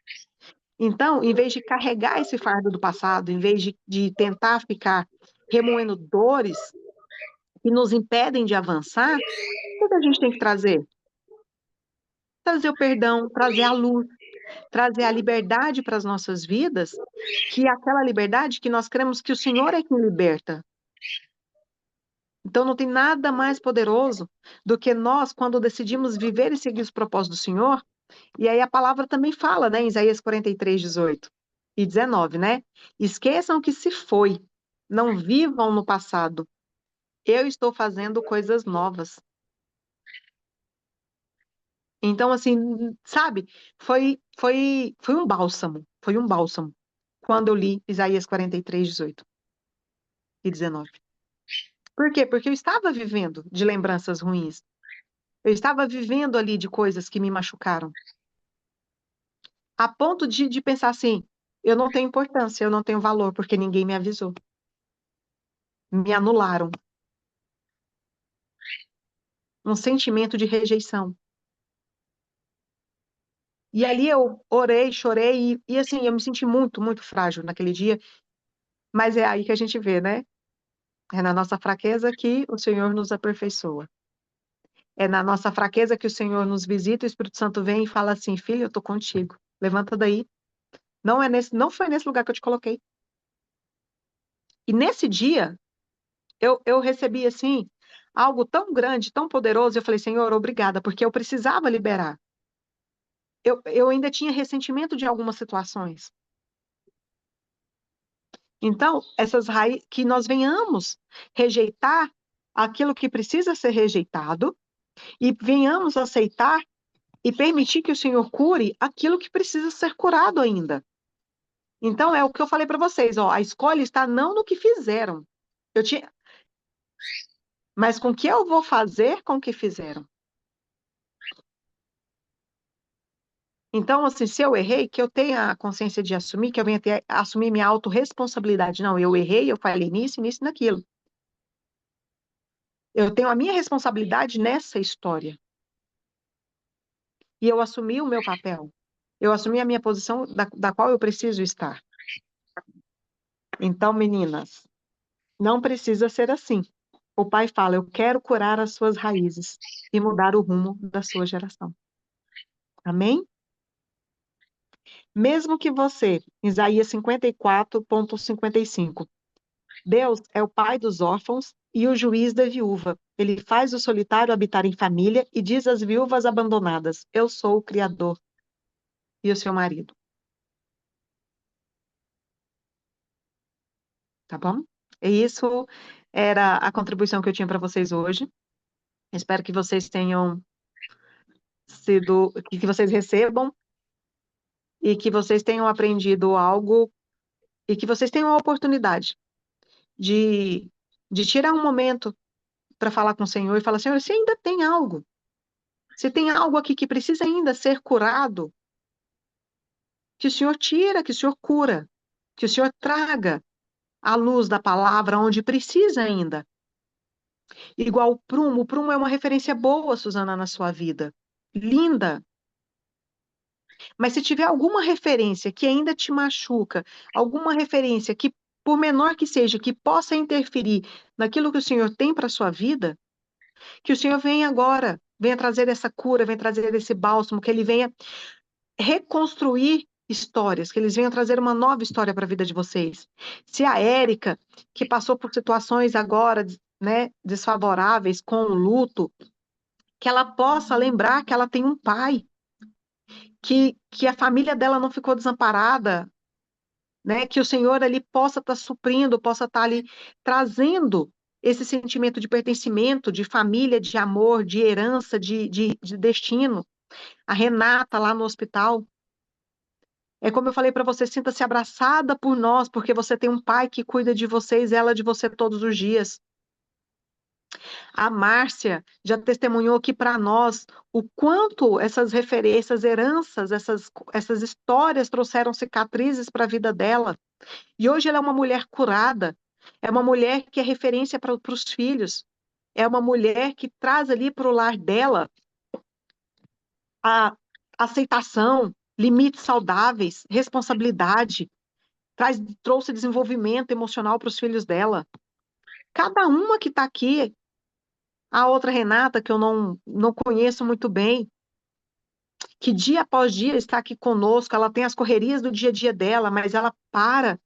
Speaker 4: Então, em vez de carregar esse fardo do passado, em vez de tentar ficar remoendo dores que nos impedem de avançar, o que a gente tem que trazer? Trazer o perdão, trazer a luz, trazer a liberdade para as nossas vidas, que é aquela liberdade que nós cremos que o Senhor é quem liberta. Então não tem nada mais poderoso do que nós, quando decidimos viver e seguir os propósitos do Senhor, e aí a palavra também fala, né, em Isaías 43, 18 e 19, né? Esqueçam que se foi, não vivam no passado. Eu estou fazendo coisas novas. Então, assim, sabe, foi um bálsamo, quando eu li Isaías 43, 18 e 19. Por quê? Porque eu estava vivendo de lembranças ruins. Eu estava vivendo ali de coisas que me machucaram. A ponto de pensar assim, eu não tenho importância, eu não tenho valor, porque ninguém me avisou. me anularam. Um sentimento de rejeição. E ali eu orei, chorei, e assim, eu me senti muito, muito frágil naquele dia, mas é aí que a gente vê, né? É na nossa fraqueza que o Senhor nos aperfeiçoa. É na nossa fraqueza que o Senhor nos visita, o Espírito Santo vem e fala assim, filho, eu tô contigo, levanta daí. Não foi nesse lugar que eu te coloquei. E nesse dia, eu recebi, assim, algo tão grande, tão poderoso, eu falei, Senhor, obrigada, porque eu precisava liberar. Eu ainda tinha ressentimento de algumas situações. Então, essas raízes, que nós venhamos rejeitar aquilo que precisa ser rejeitado e venhamos aceitar e permitir que o Senhor cure aquilo que precisa ser curado ainda. Então, é o que eu falei para vocês, ó, a escolha está não no que fizeram, eu tinha, mas com o que eu vou fazer com o que fizeram. Então, assim, se eu errei, que eu tenha a consciência de assumir, que eu venha ter, assumir minha autorresponsabilidade. Não, eu errei, eu falei nisso, nisso e naquilo. Eu tenho a minha responsabilidade nessa história. E eu assumi o meu papel. Eu assumi a minha posição da qual eu preciso estar. Então, meninas, não precisa ser assim. O pai fala, eu quero curar as suas raízes e mudar o rumo da sua geração. Amém? Mesmo que você, Isaías 54:55, Deus é o pai dos órfãos e o juiz da viúva. Ele faz o solitário habitar em família e diz às viúvas abandonadas, eu sou o Criador e o seu marido. Tá bom? E isso era a contribuição que eu tinha para vocês hoje. Espero que vocês tenham que vocês recebam e que vocês tenham aprendido algo e que vocês tenham a oportunidade de, de tirar um momento para falar com o Senhor e falar, Senhor, se ainda tem algo, se tem algo aqui que precisa ainda ser curado, que o Senhor tira, que o Senhor cura, que o Senhor traga a luz da palavra onde precisa ainda. Igual o prumo é uma referência boa, Suzana, na sua vida. Linda. Mas se tiver alguma referência que ainda te machuca, alguma referência que, por menor que seja, que possa interferir naquilo que o Senhor tem para a sua vida, que o Senhor venha agora, venha trazer essa cura, venha trazer esse bálsamo, que Ele venha reconstruir histórias, que eles venham trazer uma nova história para a vida de vocês. Se a Érica, que passou por situações agora, né, desfavoráveis com o luto, que ela possa lembrar que ela tem um pai, que a família dela não ficou desamparada, né, que o Senhor ali possa estar suprindo, possa estar ali trazendo esse sentimento de pertencimento, de família, de amor, de herança, de destino. A Renata lá no hospital, é como eu falei para você, sinta-se abraçada por nós, porque você tem um pai que cuida de vocês, ela de você todos os dias. A Márcia já testemunhou aqui para nós o quanto essas referências, heranças, essas histórias trouxeram cicatrizes para a vida dela. E hoje ela é uma mulher curada, é uma mulher que é referência para os filhos, é uma mulher que traz ali para o lar dela a aceitação, limites saudáveis, responsabilidade, trouxe desenvolvimento emocional para os filhos dela. Cada uma que está aqui, a outra Renata, que eu não conheço muito bem, que dia após dia está aqui conosco, ela tem as correrias do dia a dia dela, mas ela para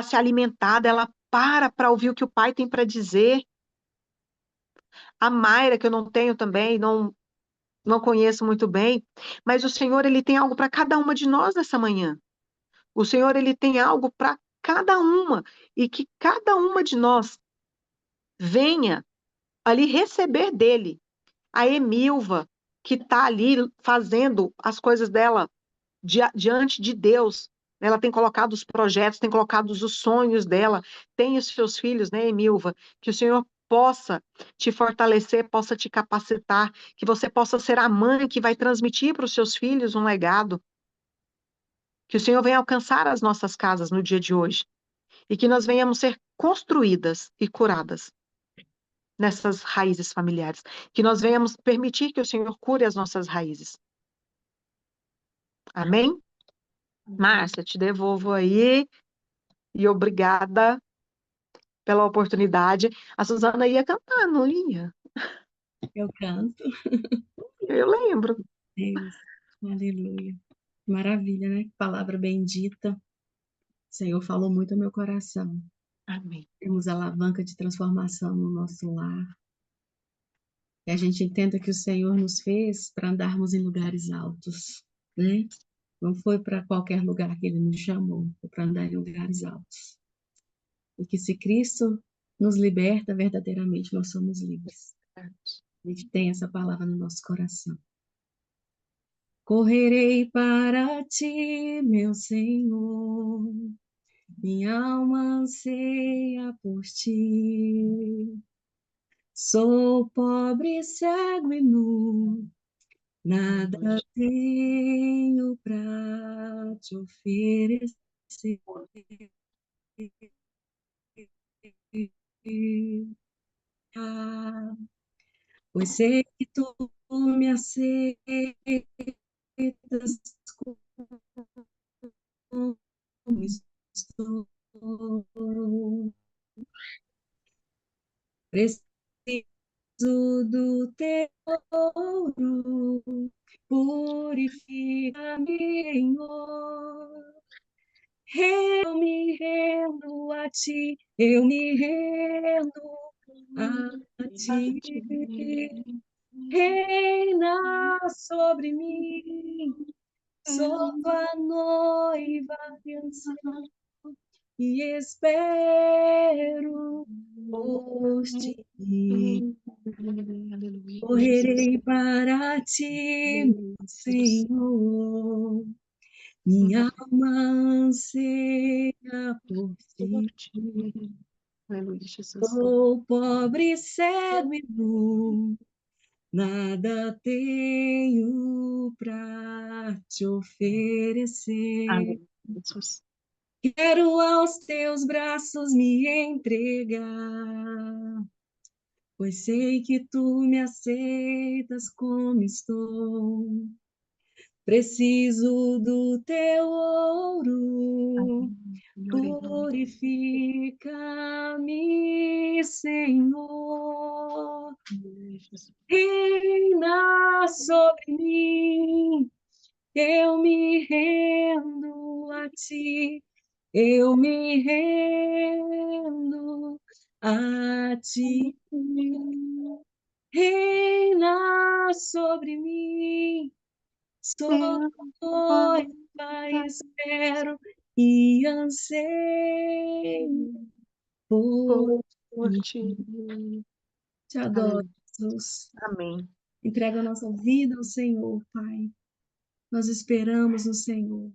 Speaker 4: se alimentar, ela para ouvir o que o pai tem para dizer. A Mayra, que eu não tenho também, não conheço muito bem, mas o Senhor, ele tem algo para cada uma de nós nessa manhã. O Senhor, ele tem algo para cada uma, e que cada uma de nós venha ali receber dele. A Emilva, que está ali fazendo as coisas dela diante de Deus. Ela tem colocado os projetos, tem colocado os sonhos dela, tem os seus filhos, né, Emilva? Que o Senhor possa te fortalecer, possa te capacitar, que você possa ser a mãe que vai transmitir para os seus filhos um legado. Que o Senhor venha alcançar as nossas casas no dia de hoje. E que nós venhamos ser construídas e curadas nessas raízes familiares. Que nós venhamos permitir que o Senhor cure as nossas raízes. Amém? Márcia, te devolvo aí e obrigada pela oportunidade. A Suzana ia cantar, não ia?
Speaker 3: Eu canto.
Speaker 4: Eu lembro.
Speaker 3: Deus, aleluia. Maravilha, né? Que palavra bendita. O Senhor falou muito ao meu coração.
Speaker 4: Amém.
Speaker 3: Temos alavanca de transformação no nosso lar. E a gente entenda que o Senhor nos fez para andarmos em lugares altos, né? Não foi para qualquer lugar que Ele nos chamou, foi para andar em lugares altos. E que se Cristo nos liberta verdadeiramente, nós somos livres. A gente tem essa palavra no nosso coração. Correrei para ti, meu Senhor, minha alma anseia por ti. Sou pobre, cego e nu, nada tenho para te oferecer. Pois sei que tu me aceitas como estou. Preciso do teu ouro, purifica-me, Senhor. Eu me rendo a ti, eu me rendo a ti. Reina sobre mim, sou tua noiva que anseio e espero por ti.
Speaker 4: Aleluia, Jesus.
Speaker 3: Correrei para ti, meu Senhor. Minha alma anseia por ti.
Speaker 4: Aleluia, Jesus.
Speaker 3: Sou pobre, cego e nu, nada tenho para te oferecer.
Speaker 4: Amém, Jesus.
Speaker 3: Quero aos teus braços me entregar, pois sei que tu me aceitas como estou. Preciso do teu ouro, purifica-me, Senhor. Reina sobre mim, eu me rendo a ti, eu me rendo a ti. Reina sobre mim, sou noiva, espero e anseio por
Speaker 4: Por
Speaker 3: ti.
Speaker 4: ti.
Speaker 3: Te adoro,
Speaker 4: Aleluia.
Speaker 3: Jesus.
Speaker 4: Amém.
Speaker 3: Entrega a nossa vida ao Senhor, Pai. Nós esperamos no Senhor.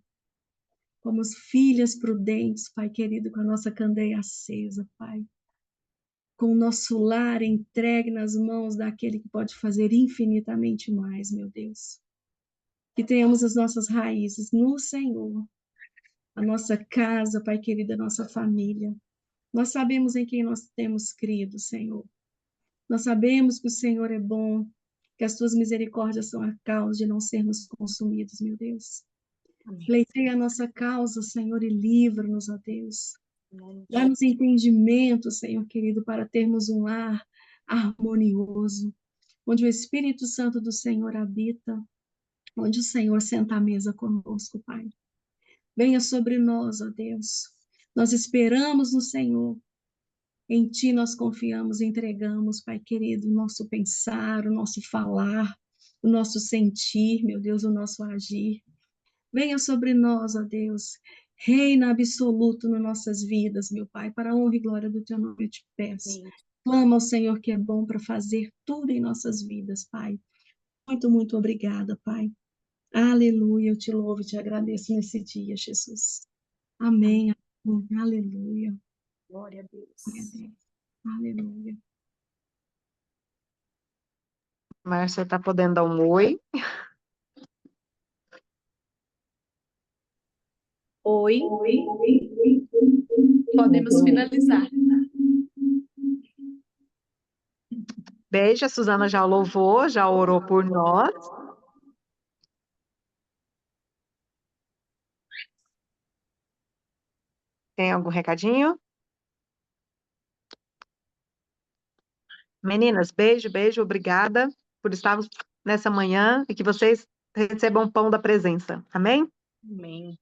Speaker 3: Como filhas prudentes, Pai querido, com a nossa candeia acesa, Pai. Com o nosso lar entregue nas mãos daquele que pode fazer infinitamente mais, meu Deus. Que tenhamos as nossas raízes no Senhor. A nossa casa, Pai querido, a nossa família. Nós sabemos em quem nós temos crido, Senhor. Nós sabemos que o Senhor é bom, que as tuas misericórdias são a causa de não sermos consumidos, meu Deus. Pleiteia a nossa causa, Senhor, e livra-nos, ó Deus. Dá-nos entendimento, Senhor querido, para termos um lar harmonioso, onde o Espírito Santo do Senhor habita, onde o Senhor senta à mesa conosco, Pai. Venha sobre nós, ó Deus. Nós esperamos no Senhor. Em Ti nós confiamos e entregamos, Pai querido, o nosso pensar, o nosso falar, o nosso sentir, meu Deus, o nosso agir. Venha sobre nós, ó Deus. Reina absoluto nas nossas vidas, meu Pai, para a honra e glória do Teu nome eu te peço. Clama ao Senhor que é bom para fazer tudo em nossas vidas, Pai. Muito, muito obrigada, Pai. Aleluia, eu te louvo e te agradeço nesse dia, Jesus. Amém. Amém. Aleluia.
Speaker 1: Glória a
Speaker 3: Glória a
Speaker 1: Deus.
Speaker 3: Deus. Aleluia.
Speaker 4: Márcia está podendo dar um oi.
Speaker 1: Oi. Podemos finalizar.
Speaker 4: Beijo, a Suzana já louvou, já orou por nós. Tem algum recadinho? Meninas, beijo, beijo, obrigada por estarmos nessa manhã e que vocês recebam pão da presença. Amém?
Speaker 3: Amém.